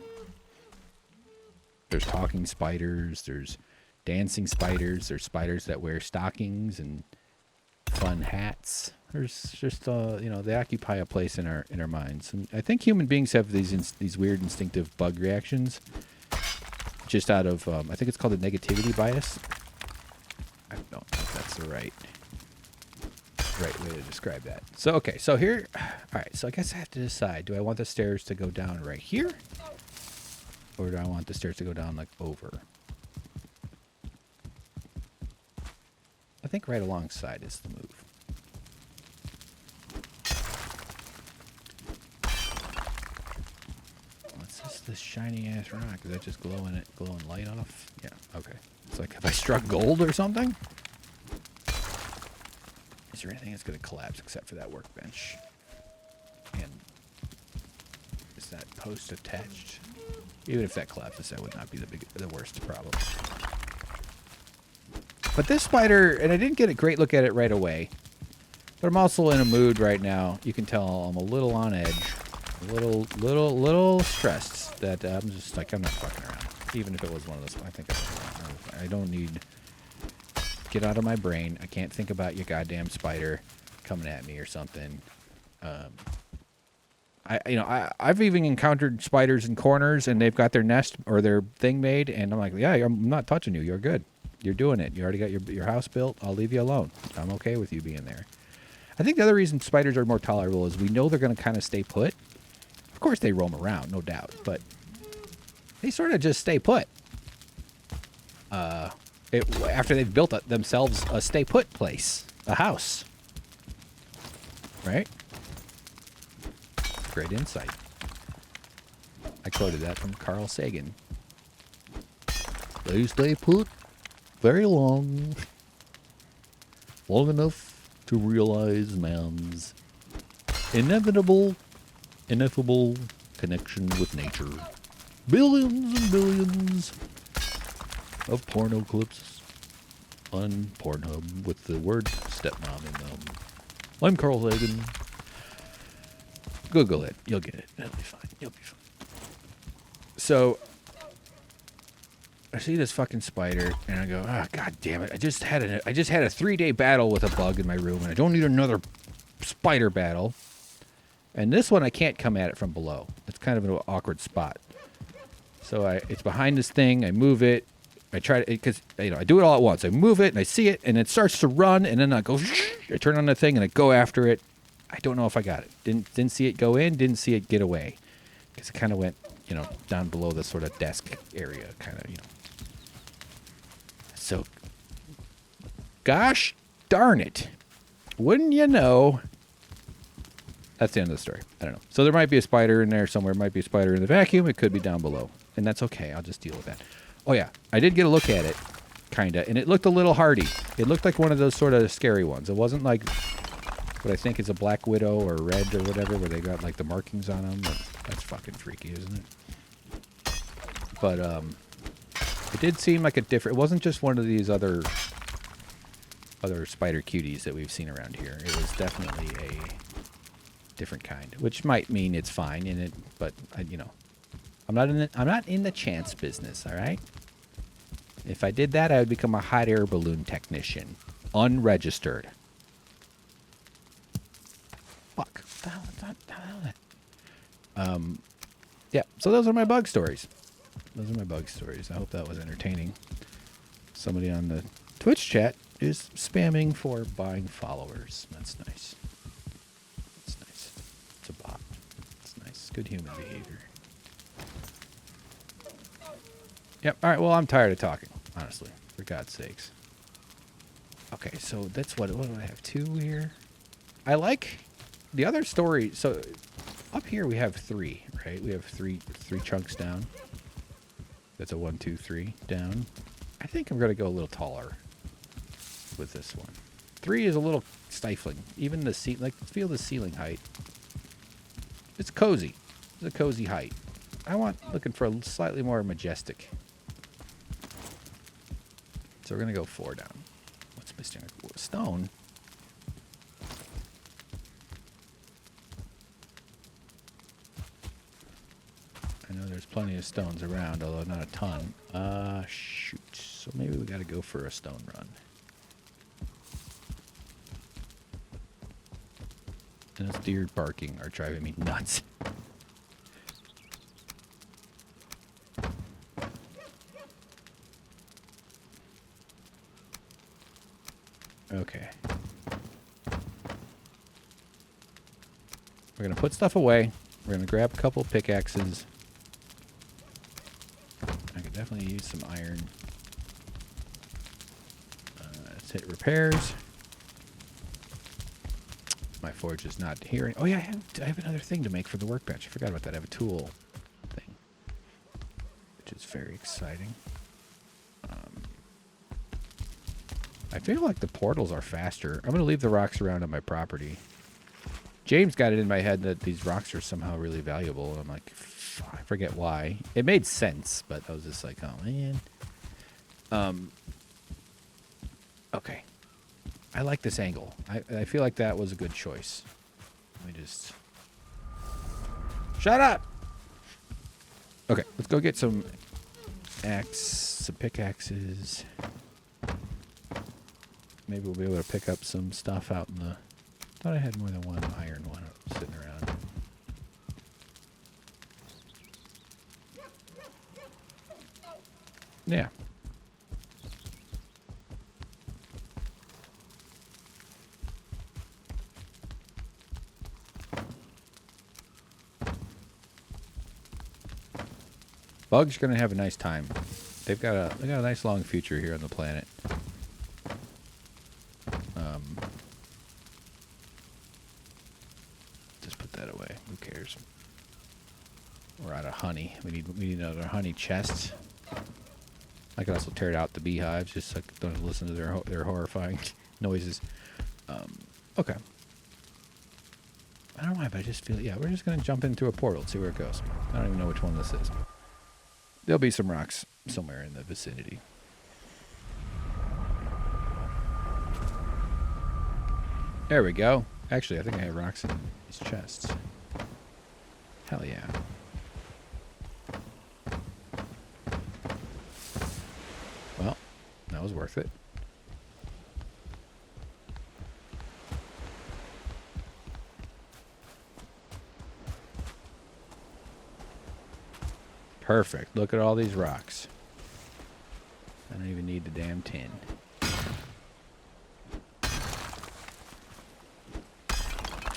There's talking spiders, there's dancing spiders, there's spiders that wear stockings and fun hats. There's just they occupy a place in our minds. And I think human beings have these weird instinctive bug reactions just out of I think it's called a negativity bias. I don't know if that's the right way to describe that. So, okay, so here, all right, so I guess I have to decide, do I want the stairs to go down right here? Or do I want the stairs to go down, like, over? I think right alongside is the move. What's this shiny-ass rock? Is that just glowing light off? Yeah, okay. It's like, have I struck gold or something? Is there anything that's going to collapse except for that workbench? And is that post attached? Even if that collapses, that would not be the worst problem. But this spider, and I didn't get a great look at it right away, but I'm also in a mood right now. You can tell I'm a little on edge, a little stressed that I'm just like, I'm not fucking around. Even if it was one of those, I think I don't need. Get out of my brain. I can't think about your goddamn spider coming at me or something. I've even encountered spiders in corners and they've got their nest or their thing made, and I'm like, yeah, I'm not touching you. You're good. You're doing it. You already got your house built. I'll leave you alone. I'm okay with you being there. I think the other reason spiders are more tolerable is we know they're going to kind of stay put. Of course they roam around, no doubt, but they sort of just stay put. After they've built themselves a stay put place, a house. Right? Great insight. I quoted that from Carl Sagan. They stay put very long. Long enough to realize man's ineffable connection with nature. Billions and billions of porno clips on Pornhub with the word stepmom in them. I'm Carl Sagan. Google it. You'll get it. It'll be fine. You'll be fine. So, I see this fucking spider, and I go, ah, god damn it. I just had a 3-day battle with a bug in my room, and I don't need another spider battle. And this one, I can't come at it from below. It's kind of an awkward spot. So, it's behind this thing. I move it. I try to, because, I do it all at once. I move it, and I see it, and it starts to run, and then I go, I turn on the thing, and I go after it. I don't know if I got it. Didn't see it go in, didn't see it get away. Because it kind of went, you know, down below the sort of desk area, kind of, you know. So, gosh darn it. Wouldn't you know? That's the end of the story. I don't know. So there might be a spider in there somewhere. Might be a spider in the vacuum. It could be down below. And that's okay. I'll just deal with that. Oh, yeah. I did get a look at it, kind of. And it looked a little hardy. It looked like one of those sort of scary ones. It wasn't like what I think is a black widow or red or whatever, where they got like the markings on them. That's fucking freaky, isn't it? But it did seem like a different... It wasn't just one of these other spider cuties that we've seen around here. It was definitely a different kind, which might mean it's fine in it, but you know, I'm not in the chance business. All right. If I did that, I would become a hot air balloon technician, unregistered. Fuck. Yeah. So those are my bug stories. I hope that was entertaining. Somebody on the Twitch chat is spamming for buying followers. That's nice. It's a bot. It's nice. Good human behavior. Yep. All right. Well, I'm tired of talking, honestly. For God's sakes. Okay. So that's what do I have? 2 here. I like the other story. So up here we have 3, right? We have three chunks down. That's a 1, 2, 3 down. I think I'm going to go a little taller with this one. 3 is a little stifling. Even the feel the ceiling height. It's cozy. It's a cozy height. Looking for a slightly more majestic. So we're going to go 4 down. What's missing? Stone. I know there's plenty of stones around, although not a ton. Shoot. So maybe we got to go for a stone run. And those deer barking are driving me nuts. Okay. We're going to put stuff away. We're going to grab a couple pickaxes. I could definitely use some iron. Let's hit repairs. My forge is not here. Oh yeah, I have another thing to make for the workbench. I forgot about that. I have a tool thing, which is very exciting. I feel like the portals are faster. I'm going to leave the rocks around on my property. James got it in my head that these rocks are somehow really valuable. And I'm like, I forget why. It made sense, but I was just like, oh man. Okay. I like this angle. I feel like that was a good choice. Let me just... Shut up! Okay, let's go get some pickaxes. Maybe we'll be able to pick up some stuff out in the... I thought I had more than one iron one sitting around. Yeah. Bugs are gonna have a nice time. They got a nice long future here on the planet. Just put that away. Who cares? We're out of honey. We need another honey chest. I could also tear out the beehives just so I don't listen to their horrifying noises. Okay. I don't know why, but I just feel we're just gonna jump in through a portal and see where it goes. I don't even know which one this is. There'll be some rocks somewhere in the vicinity. There we go. Actually, I think I have rocks in these chests. Hell yeah. Well, that was worth it. Perfect. Look at all these rocks. I don't even need the damn tin.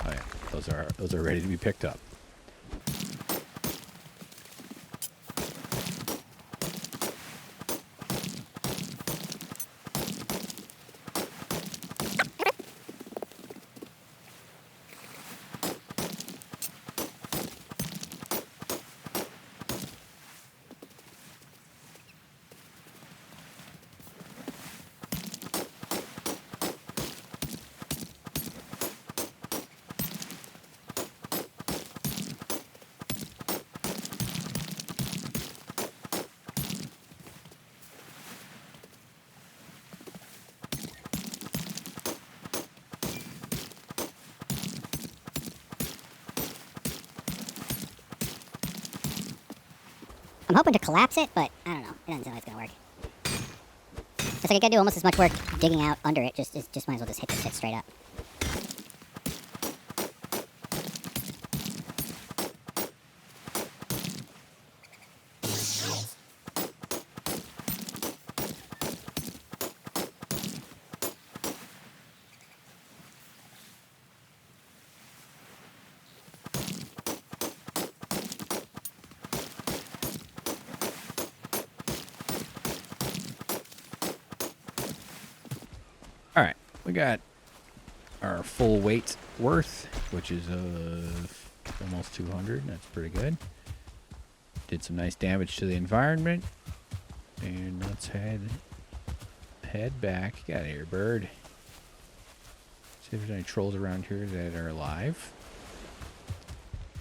Oh yeah, those are ready to be picked up. I'm hoping to collapse it, but I don't know. It doesn't sound like it's gonna work. It's like I gotta do almost as much work digging out under it. Just might as well just hit the shit straight up. All right, we got our full weight worth, which is almost 200. That's pretty good. Did some nice damage to the environment, and let's head back. Get out of here, bird. See if there's any trolls around here that are alive.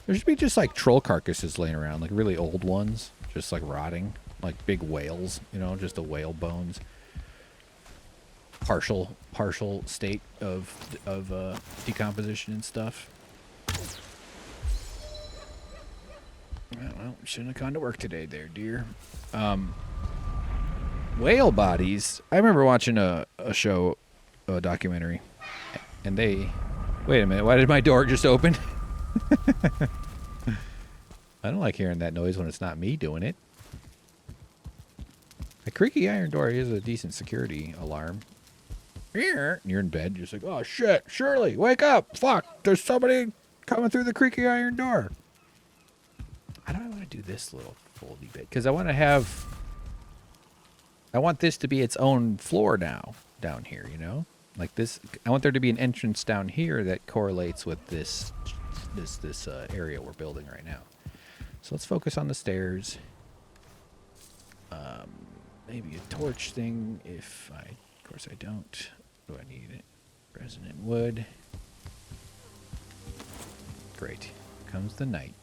There should be just like troll carcasses laying around, like really old ones, just like rotting, like big whales. You know, just the whale bones. Partial state of decomposition and stuff. Well, shouldn't have gone to work today there, dear. Whale bodies. I remember watching a show, a documentary, and they... Wait a minute, why did my door just open? I don't like hearing that noise when it's not me doing it. A creaky iron door is a decent security alarm. Here, you're in bed. You're just like, oh shit, Shirley, wake up! Fuck, there's somebody coming through the creaky iron door. How do I want to do this little foldy bit? Because I want this to be its own floor now, down here. You know, like this. I want there to be an entrance down here that correlates with this area we're building right now. So let's focus on the stairs. Maybe a torch thing if I. Of course I don't. Do I need it? Resonant wood. Great. Comes the night.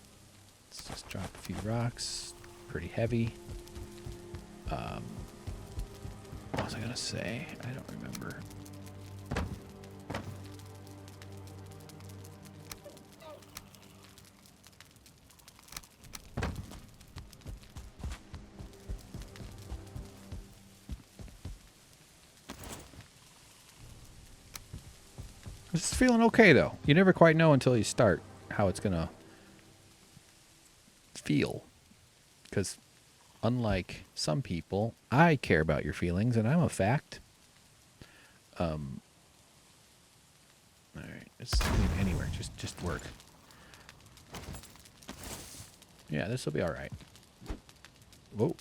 Let's just drop a few rocks. Pretty heavy. What was I gonna say? I don't remember. This is feeling okay, though. You never quite know until you start how it's going to feel. Because unlike some people, I care about your feelings, and I'm a fact. All right. Just anywhere. Just work. Yeah, this will be all right. Whoa.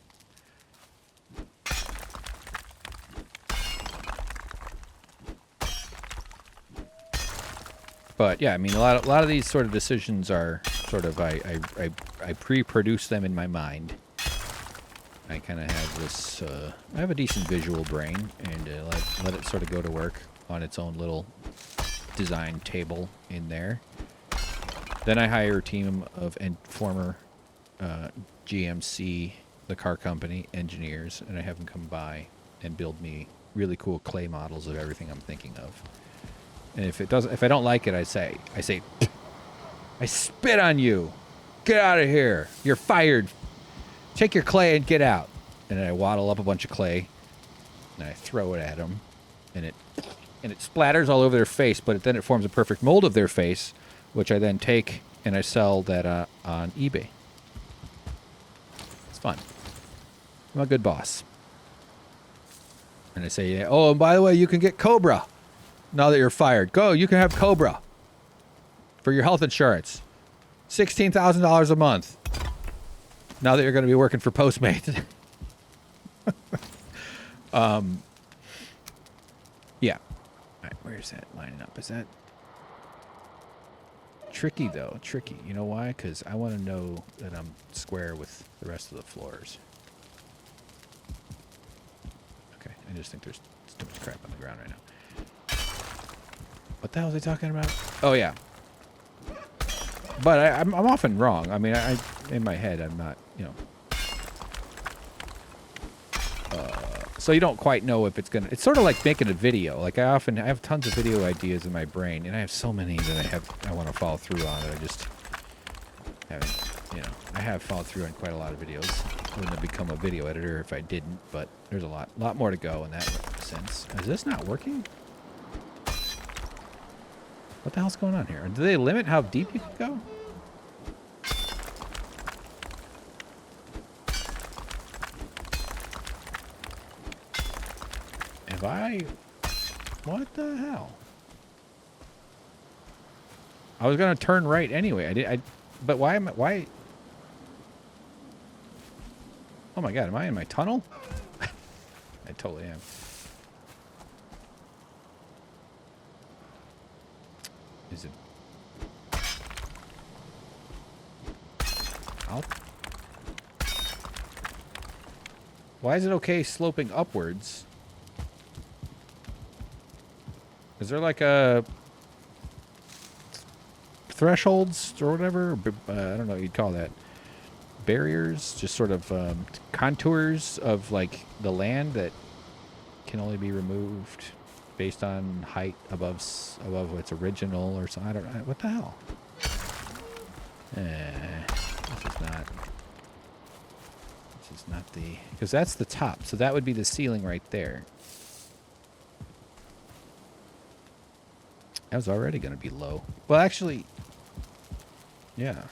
But yeah, I mean, a lot of these sort of decisions are sort of I pre-produce them in my mind. I kind of have this. I have a decent visual brain, and let it sort of go to work on its own little design table in there. Then I hire a team of former GMC, the car company, engineers, and I have them come by and build me really cool clay models of everything I'm thinking of. And if I don't like it, I say, I spit on you. Get out of here. You're fired. Take your clay and get out. And then I waddle up a bunch of clay, and I throw it at them, and it splatters all over their face. But then it forms a perfect mold of their face, which I then take and I sell that on eBay. It's fun. I'm a good boss. And I say, oh, and by the way, you can get Cobra. Now that you're fired, go. You can have Cobra for your health insurance. $16,000 a month. Now that you're going to be working for Postmates. Yeah. All right, where's that lining up? Is that tricky though? Tricky. You know why? Because I want to know that I'm square with the rest of the floors. Okay, I just think there's too much crap on the ground right now. What the hell was I talking about? Oh, yeah. But I'm often wrong. I mean, I in my head, I'm not, you know. So you don't quite know if it's going to... It's sort of like making a video. Like, I have tons of video ideas in my brain, and I have so many that I want to follow through on that I just haven't you know, I have followed through on quite a lot of videos. I wouldn't have become a video editor if I didn't, but there's a lot more to go in that sense. Is this not working? What the hell's going on here? Do they limit how deep you can go? Have I... What the hell? I was gonna turn right anyway. But why am I... Why... Oh my god, am I in my tunnel? I totally am. Is it... Why is it okay sloping upwards? Is there like a... thresholds or whatever? I don't know what you'd call that. Barriers? Just sort of contours of like the land that can only be removed based on height above what's original or something. I don't know. What the hell? This is not the... Because that's the top. So that would be the ceiling right there. That was already going to be low. Well, actually... Yeah.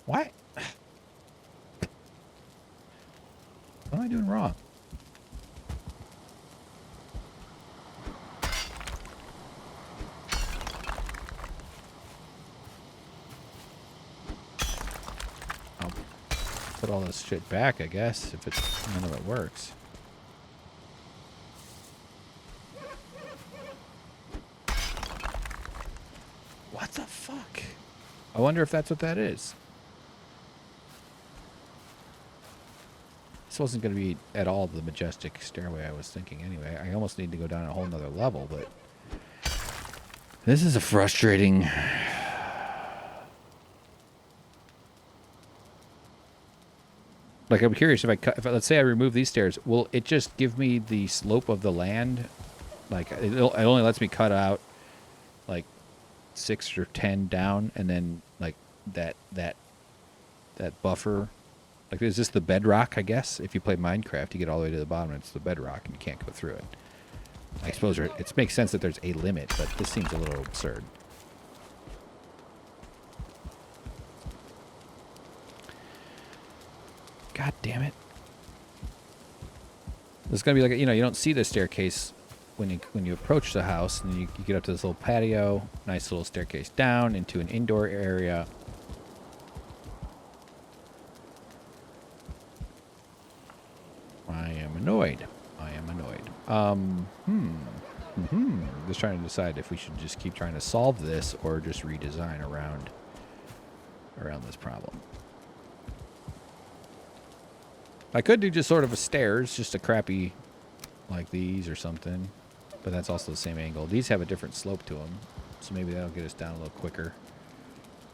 Why? What am I doing wrong? I'll put all this shit back, I guess, if none of it works. What the fuck? I wonder if that's what that is. This wasn't going to be at all the majestic stairway I was thinking anyway. I almost need to go down a whole nother level, but... This is a frustrating... Like, I'm curious, if let's say I remove these stairs, will it just give me the slope of the land? Like, it only lets me cut out, like, 6 or 10 down, and then, like, that buffer... Like, is this the bedrock, I guess? If you play Minecraft, you get all the way to the bottom, and it's the bedrock, and you can't go through it. I suppose it makes sense that there's a limit, but this seems a little absurd. God damn it. There's going to be like, you don't see the staircase when you approach the house, and you get up to this little patio, nice little staircase down into an indoor area. I am annoyed. Just trying to decide if we should just keep trying to solve this or just redesign around this problem. I could do just sort of a stairs, just a crappy like these or something, but that's also the same angle. These have a different slope to them, so maybe that'll get us down a little quicker.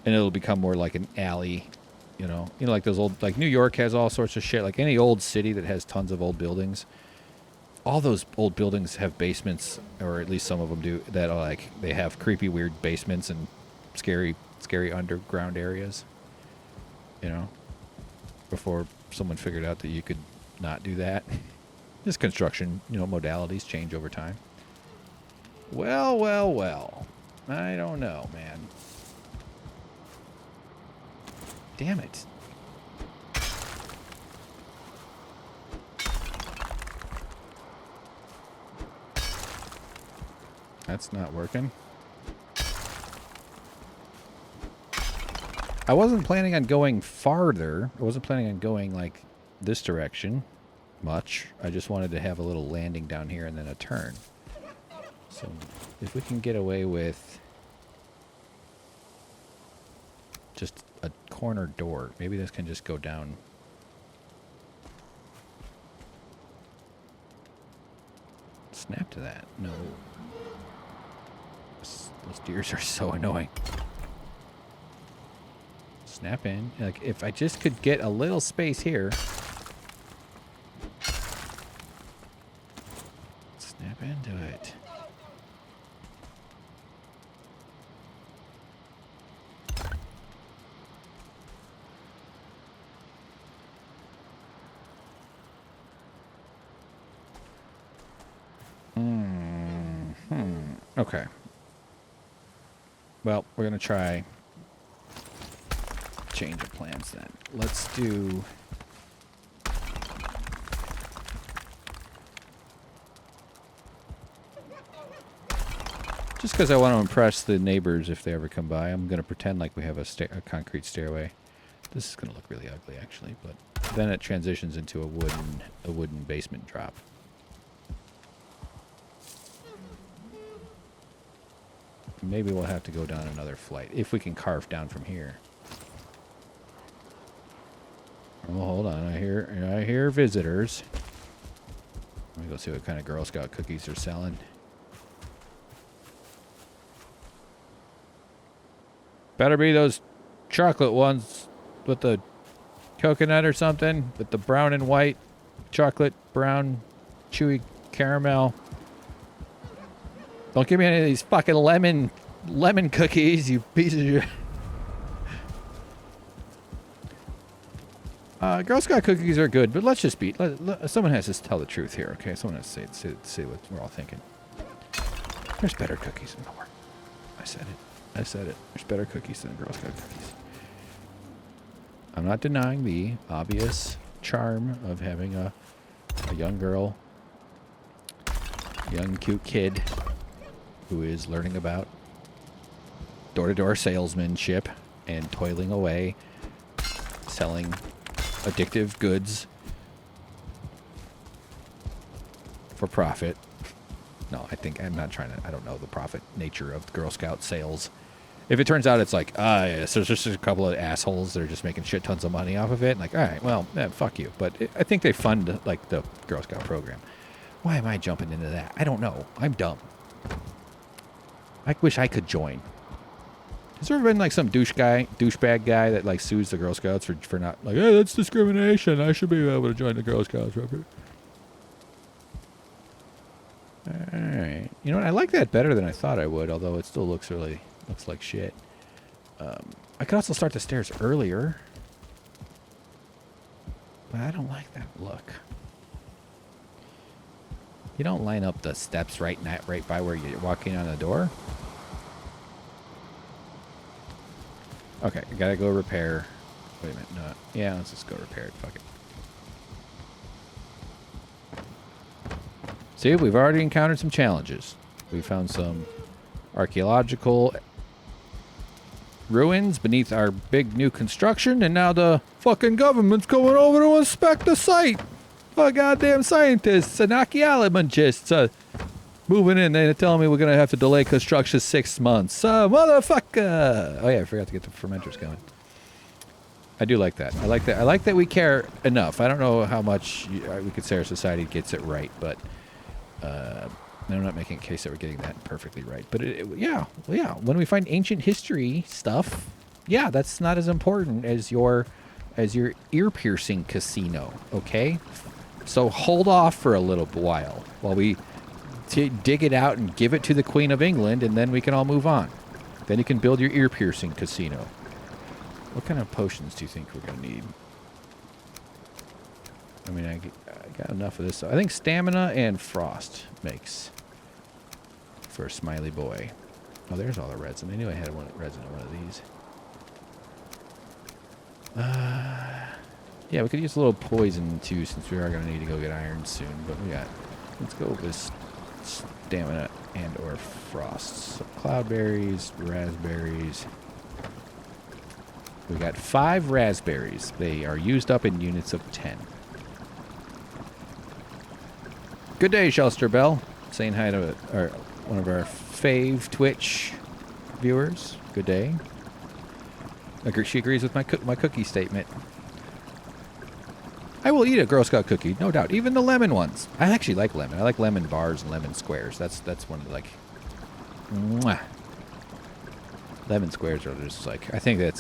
And it'll become more like an alley. Like those old, like New York has all sorts of shit. Like any old city that has tons of old buildings, all those old buildings have basements, or at least some of them do. That are like they have creepy, weird basements and scary underground areas. Before someone figured out that you could not do that. Just construction, modalities change over time. Well. I don't know, man. Damn it. That's not working. I wasn't planning on going farther. I wasn't planning on going like this direction much. I just wanted to have a little landing down here and then a turn. So if we can get away with just a corner door, maybe this can just go down. Snap to that. No. Those deers are so annoying. Snap in. Like, if I just could get a little space here. Snap into it. Okay. Well, we're going to try change of plans then. Let's do... Just because I want to impress the neighbors if they ever come by, I'm going to pretend like we have a concrete stairway. This is going to look really ugly, actually, but then it transitions into a wooden basement drop. Maybe we'll have to go down another flight, if we can carve down from here. Oh, hold on, I hear visitors. Let me go see what kind of Girl Scout cookies they're selling. Better be those chocolate ones with the coconut or something, with the brown and white chocolate, brown, chewy caramel. Don't give me any of these fucking lemon cookies, you piece of shit. Girl Scout cookies are good, but let's just be... someone has to tell the truth here, okay? Someone has to say what we're all thinking. There's better cookies in the world. I said it. I said it. There's better cookies than Girl Scout cookies. I'm not denying the obvious charm of having a young girl, young cute kid who is learning about door-to-door salesmanship and toiling away, selling addictive goods for profit. No, I'm not trying to... I don't know the profit nature of Girl Scout sales. If it turns out it's like, yes, there's just a couple of assholes that are just making shit tons of money off of it, like, all right, well, fuck you. But I think they fund, like, the Girl Scout program. Why am I jumping into that? I don't know. I'm dumb. I wish I could join. Has there ever been, like, some douchebag guy that, like, sues the Girl Scouts for not, like, hey, that's discrimination. I should be able to join the Girl Scouts. Alright. You know what? I like that better than I thought I would, although it still looks like shit. I could also start the stairs earlier. But I don't like that look. You don't line up the steps right by where you're walking on the door. Okay, I gotta go repair. Wait a minute, no. Yeah, let's just go repair it. Fuck it. See, we've already encountered some challenges. We found some archaeological ruins beneath our big new construction, and now the fucking government's going over to inspect the site. Oh, goddamn scientists and archaeologists moving in. They're telling me we're going to have to delay construction 6 months. Motherfucker. Oh, yeah, I forgot to get the fermenters going. I do like that. I like that. I like that we care enough. I don't know how much we could say our society gets it right, but I'm not making a case that we're getting that perfectly right. But yeah. When we find ancient history stuff, yeah, that's not as important as your ear-piercing casino, okay? So hold off for a little while we dig it out and give it to the Queen of England, and then we can all move on. Then you can build your ear-piercing casino. What kind of potions do you think we're going to need? I mean, I got enough of this. I think stamina and frost makes for a smiley boy. Oh, there's all the resin. I knew I had resin in one of these. Yeah, we could use a little poison too, since we are going to need to go get iron soon. But let's go with this stamina and or frost. So cloudberries, raspberries. We got 5 raspberries. They are used up in units of 10. Good day, Shelster Bell. Saying hi to one of our fave Twitch viewers. Good day. She agrees with my cookie statement. I will eat a Girl Scout cookie, no doubt. Even the lemon ones. I actually like lemon. I like lemon bars and lemon squares. That's one of the, like... Mwah. Lemon squares are just like... I think they're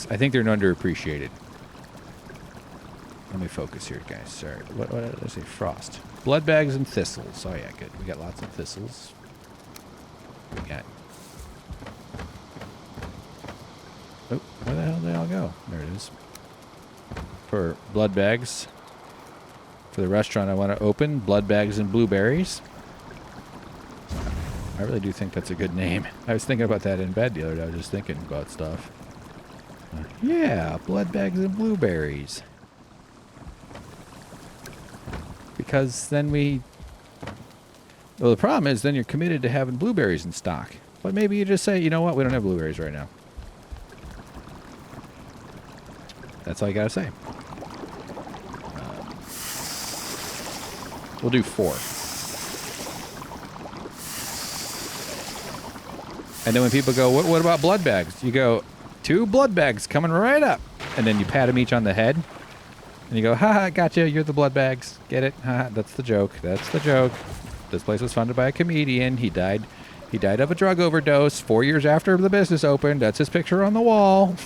underappreciated. Let me focus here, guys. Sorry. What did I say? Frost. Blood bags and thistles. Oh, yeah, good. We got lots of thistles. We got... Oh, where the hell did they all go? There it is. For blood bags. For the restaurant I want to open, blood bags and blueberries. I really do think that's a good name. I was thinking about that in bed the other day. I was just thinking about stuff. Yeah, blood bags and blueberries. Because then we... Well, the problem is then you're committed to having blueberries in stock. But maybe you just say, you know what, we don't have blueberries right now. That's all you gotta say. We'll do 4. And then when people go, what about blood bags? You go, 2 blood bags coming right up. And then you pat them each on the head. And you go, haha, gotcha, you're the blood bags. Get it? Haha, that's the joke. That's the joke. This place was funded by a comedian. He died of a drug overdose 4 years after the business opened. That's his picture on the wall.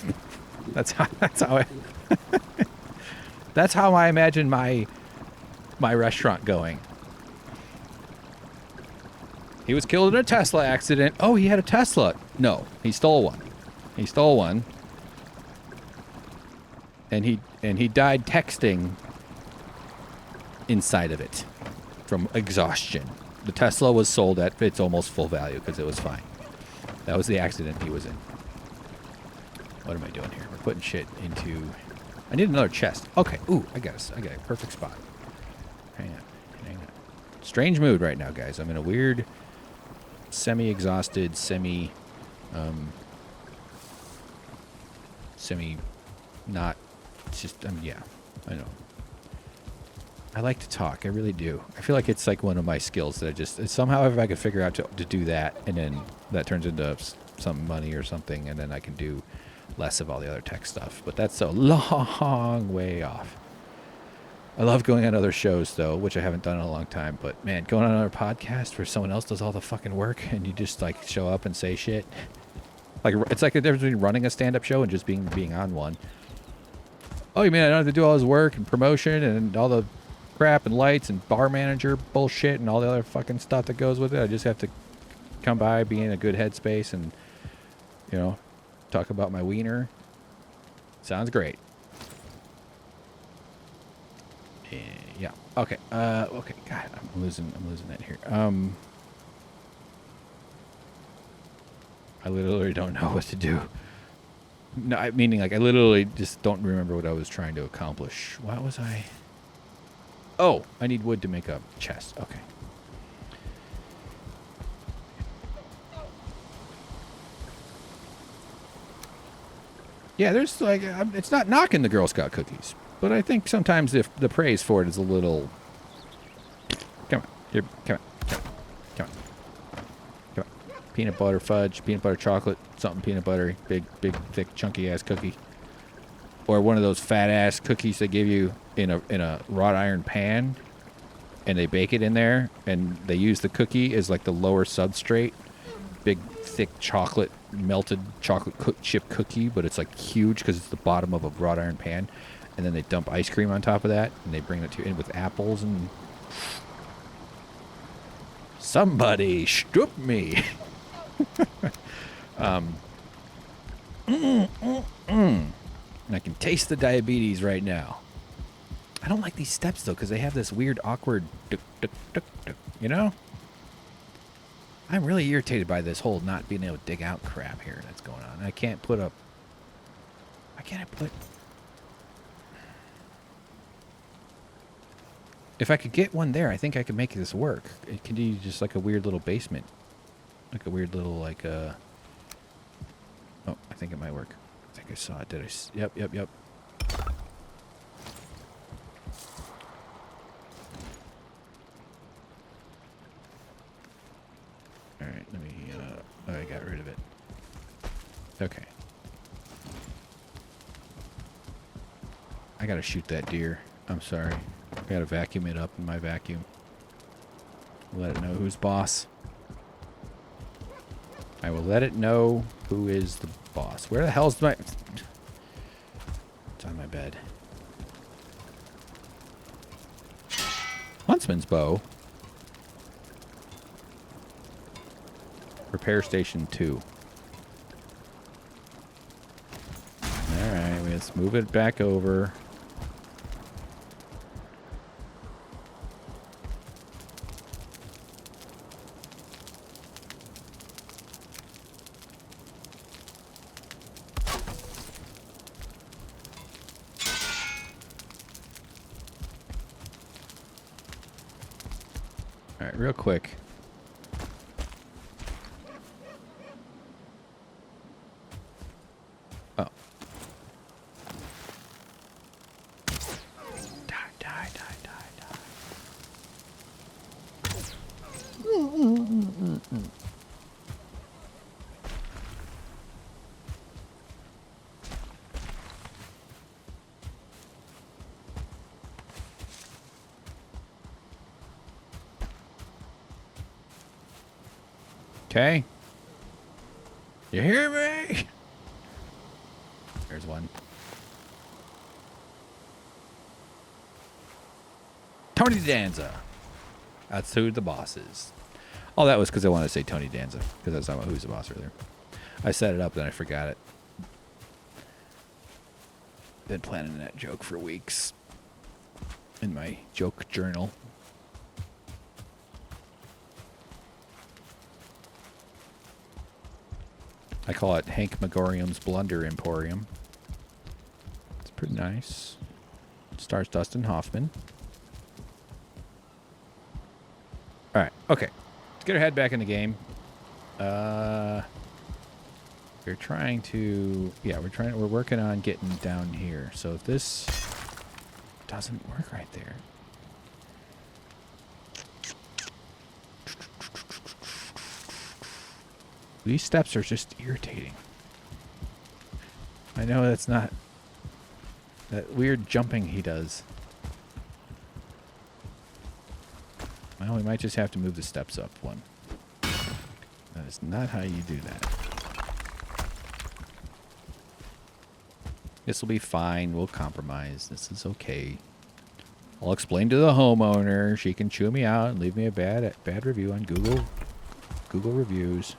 That's how that's how I imagine my restaurant going. He was killed in a Tesla accident. Oh, he had a Tesla. No, he stole one. He stole one. And he died texting inside of it from exhaustion. The Tesla was sold at its almost full value because it was fine. That was the accident he was in. What am I doing here? We're putting shit into... I need another chest. Okay. Ooh, I got a perfect spot. Hang on. Strange mood right now, guys. I'm in a weird, semi-exhausted, not... It's just... yeah. I know. I like to talk. I really do. I feel like it's like one of my skills that I just... Somehow if I could figure out to do that, and then that turns into some money or something, and then I can do less of all the other tech stuff. But that's a long way off. I love going on other shows, though, which I haven't done in a long time. But, man, going on another podcast where someone else does all the fucking work, and you just, like, show up and say shit. Like, it's like the difference between running a stand-up show and just being on one. Oh, you mean I don't have to do all this work and promotion and all the crap and lights and bar manager bullshit and all the other fucking stuff that goes with it? I just have to come by, be in a good headspace, and, you know, talk about my wiener. Sounds great. Yeah. Okay. Okay. God, I'm losing it here. I literally don't know what to do. No, meaning like I literally just don't remember what I was trying to accomplish. What was I? Oh, I need wood to make a chest. Okay. Yeah, there's like, it's not knocking the Girl Scout cookies, but I think sometimes if the praise for it is a little... Come on. Here, come on. Peanut butter fudge, peanut butter chocolate, something peanut buttery, big, thick, chunky ass cookie. Or one of those fat ass cookies they give you in a wrought iron pan, and they bake it in there, and they use the cookie as like the lower substrate. Big, thick chocolate, melted chocolate chip cookie, but it's like huge because it's the bottom of a wrought iron pan. And then they dump ice cream on top of that, and they bring it to you in with apples and... Somebody stoop me. And I can taste the diabetes right now. I don't like these steps though, because they have this weird, awkward duk, duk, duk, duk, you know? I'm really irritated by this whole not being able to dig out crap here that's going on. I can't put up... Why can't I put... If I could get one there, I think I could make this work. It can be just like a weird little basement. Like a weird little, like, Oh, I think it might work. I think I saw it. Did I? Yep. Alright, let me, oh, I got rid of it. Okay. I gotta shoot that deer. I'm sorry. I gotta vacuum it up in my vacuum. Let it know who's boss. I will let it know who is the boss. Where the hell's my... It's on my bed. Huntsman's bow. Repair station 2. Alright, let's move it back over. All right, real quick. Oh. Die. Okay. You hear me? There's one. Tony Danza. That's who the boss is. Oh, that was because I wanted to say Tony Danza, because I was talking about who's the boss earlier. I set it up, then I forgot it. Been planning that joke for weeks in my joke journal. I call it Hank Megorium's Blunder Emporium. It's pretty nice. It stars Dustin Hoffman. All right, okay. Let's get our head back in the game. We're trying to, we're working on getting down here. So if this doesn't work right there. These steps are just irritating. I know that's not that weird jumping he does. Well, we might just have to move the steps up one. That is not how you do that. This will be fine. We'll compromise. This is okay. I'll explain to the homeowner. She can chew me out and leave me a bad review on Google reviews.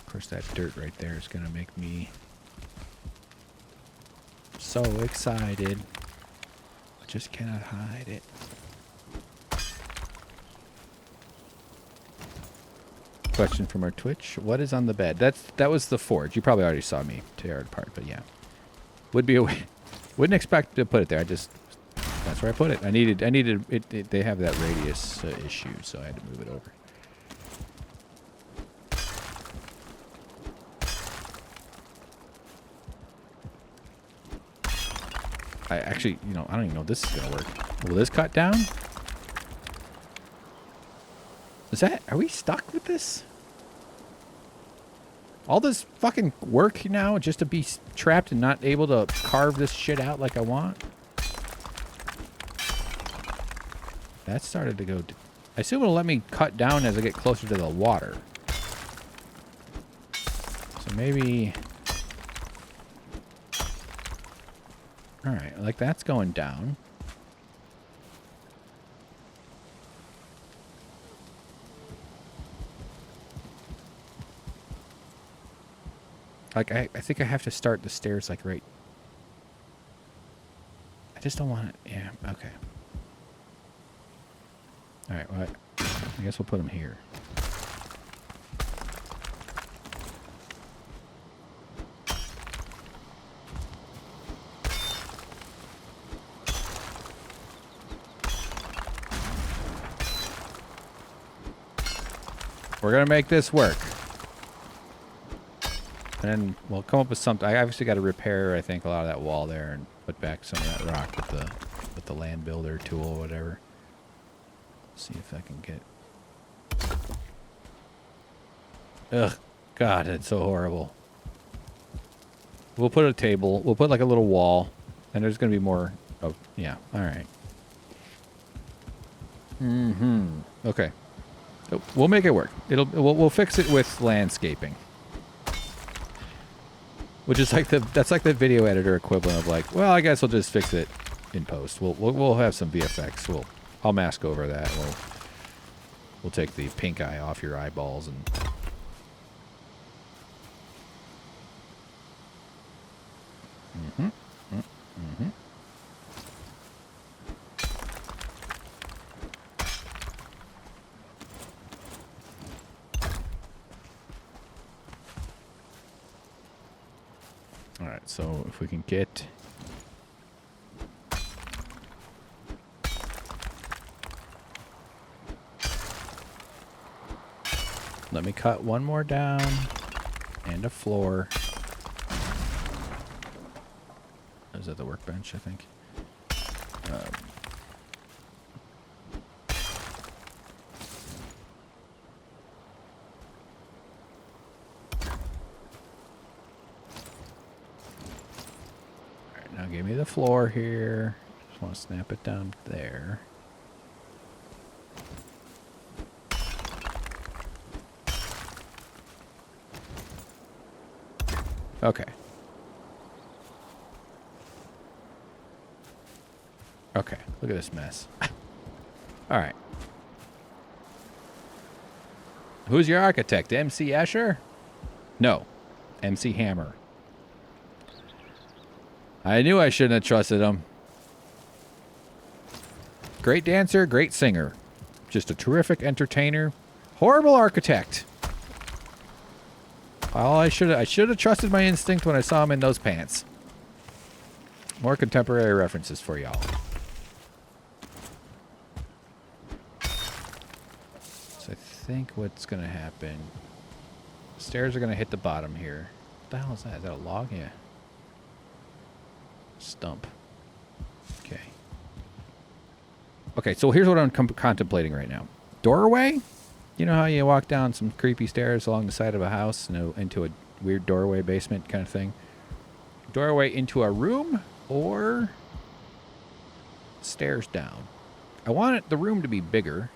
Of course, that dirt right there is going to make me so excited. I just cannot hide it. Question from our Twitch. What is on the bed? That was the forge. You probably already saw me tear it apart, but yeah. Would be a way. Wouldn't expect to put it there. That's where I put it. I needed it. They have that radius issue, so I had to move it over. I actually, I don't even know if this is going to work. Will this cut down? Are we stuck with this? All this fucking work now just to be trapped and not able to carve this shit out like I want? That started to go... I assume it'll let me cut down as I get closer to the water. So maybe... Alright, like that's going down. Like, I think I have to start the stairs, like, right... I just don't want it... Yeah, okay. Alright, well, I guess we'll put them here. We're gonna make this work. And then we'll come up with something. I obviously got to repair, I think, a lot of that wall there and put back some of that rock with the land builder tool or whatever. See if I can get... Ugh. God, it's so horrible. We'll put a table. We'll put like a little wall. And there's going to be more of... Yeah, alright. Okay. So we'll make it work. We'll fix it with landscaping. Which is like that's like the video editor equivalent of like, well, I guess we'll just fix it in post. We'll have some VFX. I'll mask over that. We'll take the pink eye off your eyeballs and. Alright, so if we can get... Let me cut one more down and a floor. Is that the workbench, I think? Alright, now give me the floor here. Just want to snap it down there. Okay. Okay, look at this mess. All right. Who's your architect? MC Escher? No. MC Hammer. I knew I shouldn't have trusted him. Great dancer, great singer. Just a terrific entertainer. Horrible architect. Well, I should have trusted my instinct when I saw him in those pants. More contemporary references for y'all. So I think what's going to happen... Stairs are going to hit the bottom here. What the hell is that? Is that a log? Yeah. Stump. Okay. Okay, so here's what I'm contemplating right now. Doorway? You know how you walk down some creepy stairs along the side of a house into a weird doorway basement kind of thing? Doorway into a room or stairs down? I want the room to be bigger,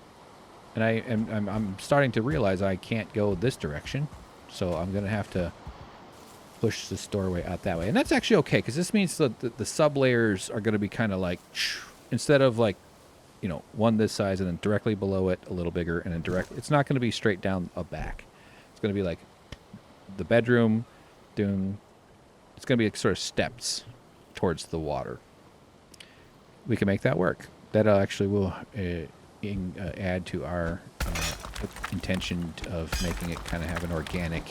and I'm starting to realize I can't go this direction, so I'm going to have to push this doorway out that way. And that's actually okay, because this means that the sub-layers are going to be kind of like, instead of like, you know, one this size and then directly below it a little bigger and then directly, it's not going to be straight down a back. It's going to be like the bedroom doing, it's going to be like sort of steps towards the water. We can make that work. That actually will add to our intention of making it kind of have an organic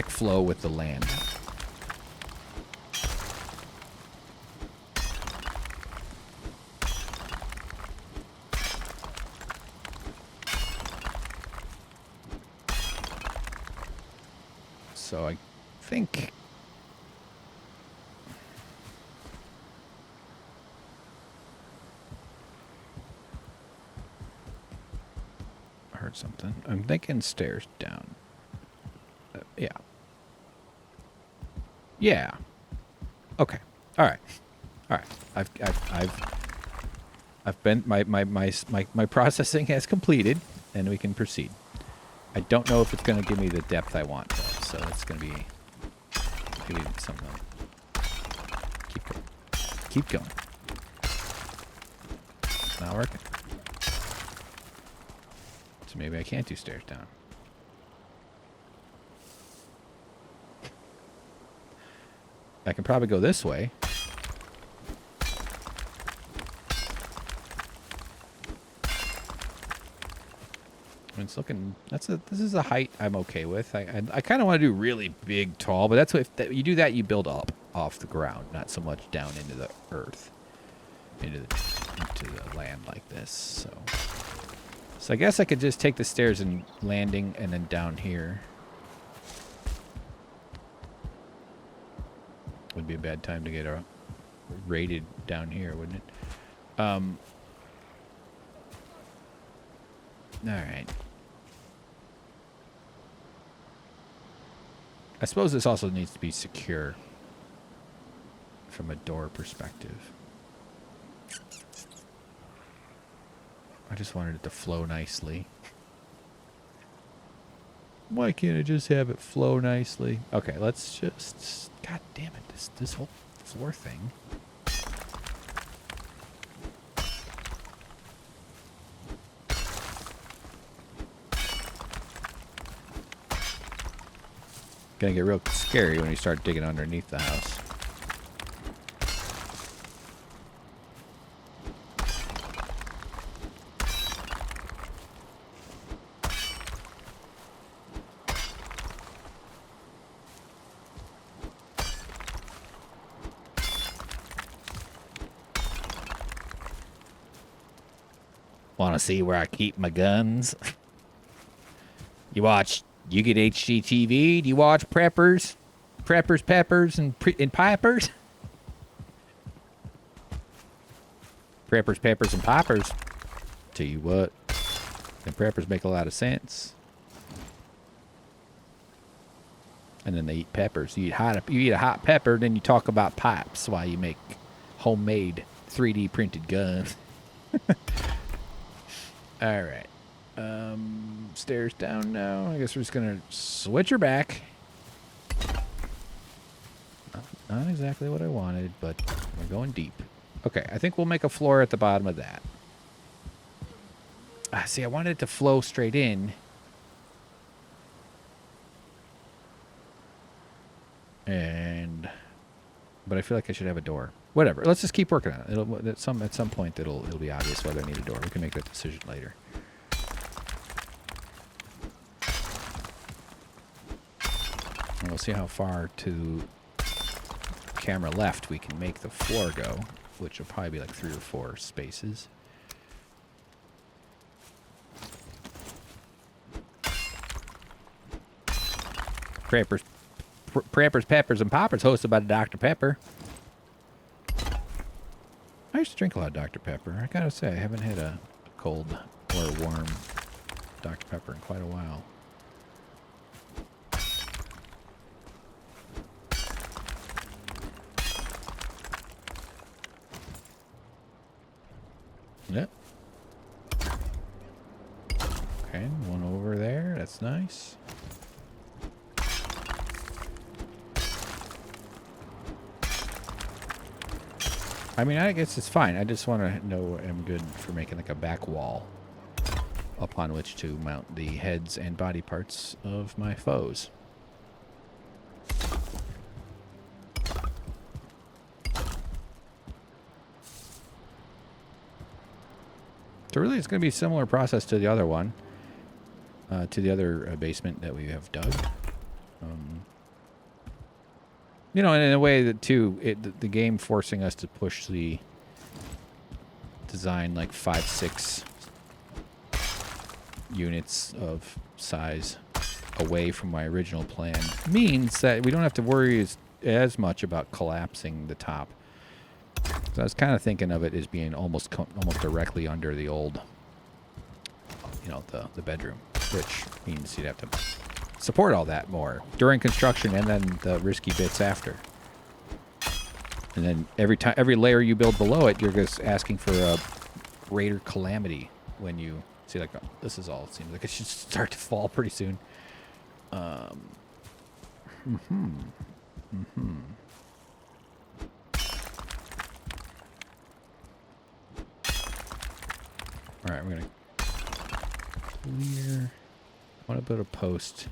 flow with the land. So I think I heard something. I'm thinking stairs down. Yeah. Yeah. Okay. All right. All right. I've been my processing has completed, and we can proceed. I don't know if it's going to give me the depth I want, though, so it's going to be maybe something. Keep going. Keep going. It's not working. So maybe I can't do stairs down. I can probably go this way. It's looking. This is a height I'm okay with. I kind of want to do really big, tall, but that's what if you do that, you build up off the ground, not so much down into the earth, into the land like this. So I guess I could just take the stairs and landing, and then down here would be a bad time to get raided down here, wouldn't it? All right. I suppose this also needs to be secure from a door perspective. I just wanted it to flow nicely. Why can't I just have it flow nicely? Okay, let's just... God damn it, this whole floor thing. Gonna get real scary when you start digging underneath the house. Want to see where I keep my guns? You get HGTV? Do you watch Preppers? Preppers, Peppers, and Pipers? Preppers, Peppers, and Pipers. Tell you what, the Preppers make a lot of sense. And then they eat peppers. You eat a hot pepper, then you talk about pipes while you make homemade 3D printed guns. All right. Stairs down now. I guess we're just going to switch her back. Not exactly what I wanted, but we're going deep. Okay, I think we'll make a floor at the bottom of that. See, I wanted it to flow straight in. But I feel like I should have a door. Whatever. Let's just keep working on it. At some point it'll be obvious whether I need a door. We can make that decision later. And we'll see how far to camera left we can make the floor go, which will probably be like 3 or 4 spaces. Preppers, Peppers, and Poppers, hosted by Dr. Pepper. I used to drink a lot of Dr. Pepper. I gotta say, I haven't had a cold or warm Dr. Pepper in quite a while. Yep. Okay, one over there. That's nice. I mean, I guess it's fine. I just want to know I'm good for making like a back wall upon which to mount the heads and body parts of my foes. So really, it's going to be a similar process to the other one, to the other basement that we have dug. You know, and in a way that too, the game forcing us to push the design like 5-6 units of size away from my original plan means that we don't have to worry as much about collapsing the top. So I was kind of thinking of it as being almost directly under the old, you know, the bedroom, which means you'd have to support all that more during construction and then the risky bits after. And then every layer you build below it, you're just asking for a greater calamity when you see, like, oh, this is all it seems like it should start to fall pretty soon. All right, we're gonna clear. I want to put a post.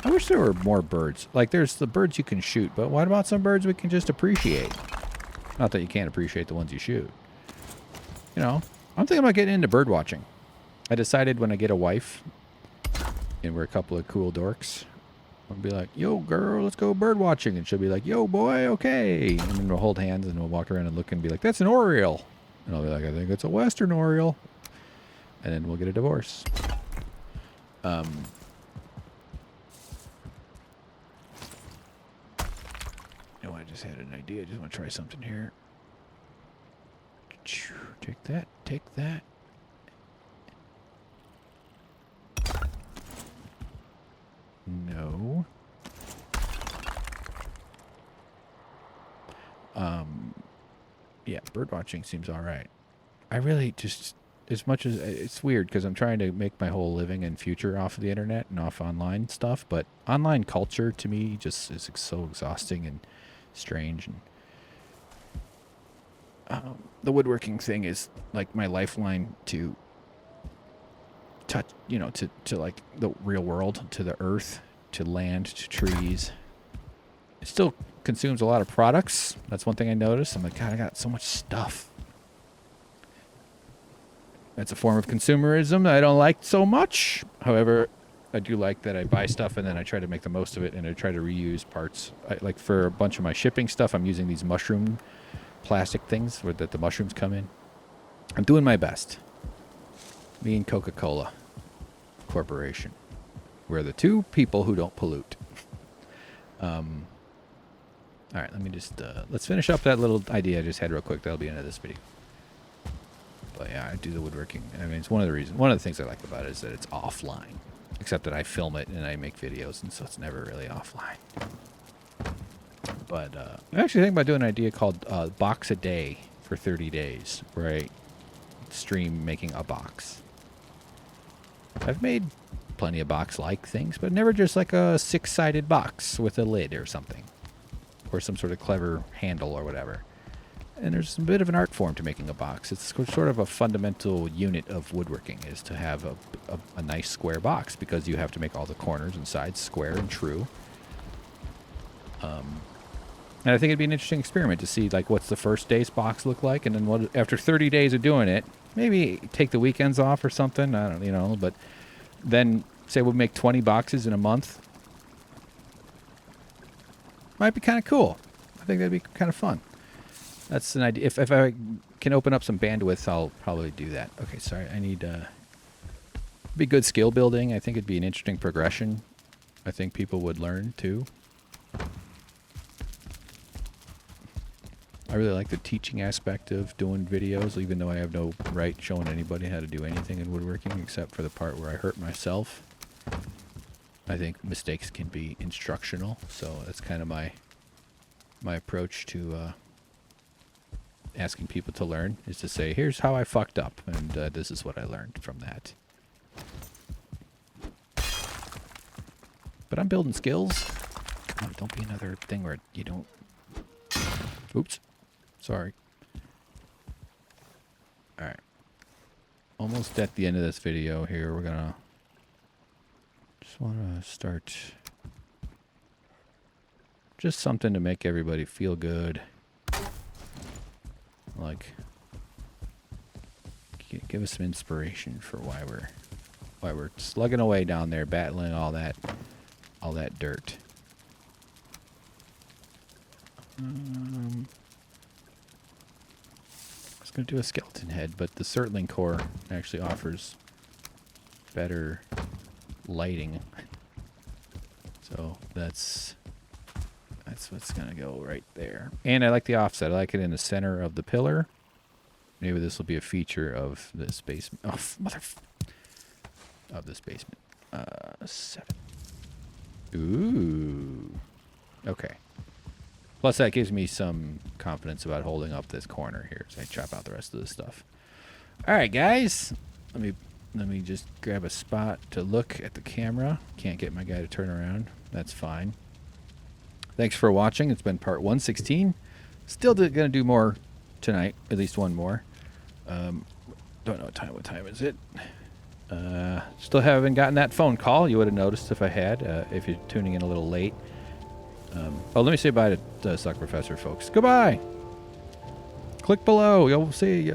I wish there were more birds. Like, there's the birds you can shoot, but what about some birds we can just appreciate? Not that you can't appreciate the ones you shoot. You know, I'm thinking about getting into bird watching. I decided when I get a wife, and we're a couple of cool dorks, I'll be like, yo, girl, let's go bird watching. And she'll be like, yo, boy, okay. And then we'll hold hands and we'll walk around and look and be like, that's an oriole. And I'll be like, I think it's a western oriole. And then we'll get a divorce. You know, I just had an idea. I just want to try something here. Take that. Take that. No. Yeah, bird watching seems all right. I really just, as much as it's weird because I'm trying to make my whole living and future off of the internet and off online stuff, but online culture to me just is so exhausting and strange. And the woodworking thing is like my lifeline to touch, you know, to like the real world, to the earth, to land, to trees. It still consumes a lot of products. That's one thing I noticed. I'm like, God, I got so much stuff. That's a form of consumerism that I don't like so much. However, I do like that I buy stuff and then I try to make the most of it, and I try to reuse parts. Like for a bunch of my shipping stuff, I'm using these mushroom plastic things that the mushrooms come in. I'm doing my best. Me and Coca-Cola Corporation. We're the two people who don't pollute. All right, let me just let's finish up that little idea I just had real quick. That'll be the end of this video. But yeah, I do the woodworking. I mean, it's one of the things I like about it is that it's offline. Except that I film it and I make videos, and so it's never really offline. But I'm actually thinking about doing an idea called Box a Day for 30 days, where I stream making a box. I've made plenty of box-like things, but never just like a 6-sided box with a lid or something. Or some sort of clever handle or whatever. And there's a bit of an art form to making a box. It's sort of a fundamental unit of woodworking is to have a nice square box, because you have to make all the corners and sides square and true. And I think it'd be an interesting experiment to see like what's the first day's box look like, and then what after 30 days of doing it, maybe take the weekends off or something. I don't, but then say we'll make 20 boxes in a month. Might be kind of cool. I think that'd be kind of fun. That's an idea. If I can open up some bandwidth, I'll probably do that. Okay, sorry. I need be good skill building. I think it'd be an interesting progression. I think people would learn too. I really like the teaching aspect of doing videos, even though I have no right showing anybody how to do anything in woodworking except for the part where I hurt myself. I think mistakes can be instructional, so that's kind of my approach to asking people to learn, is to say, here's how I fucked up, and this is what I learned from that. But I'm building skills. Come on, don't be another thing where you don't... Oops. Sorry. Alright. Almost at the end of this video here. We're gonna... Just want to start... Just something to make everybody feel good. Like... Give us some inspiration for why we're slugging away down there, battling all that dirt. I was going to do a skeleton head, but the Surtling core actually offers better lighting. So that's what's going to go right there. And I like the offset. I like it in the center of the pillar. Maybe this will be a feature of this basement. Oh, of this basement. 7. Ooh. Okay. Plus, that gives me some confidence about holding up this corner here as I chop out the rest of this stuff. All right, guys. Let me just grab a spot to look at the camera. Can't get my guy to turn around. That's fine. Thanks for watching. It's been part 116. Still going to do more tonight. At least one more. Don't know what time is it? Still haven't gotten that phone call. You would have noticed if I had, if you're tuning in a little late. Let me say bye to SuckProfessor, folks. Goodbye. Click below. You'll see.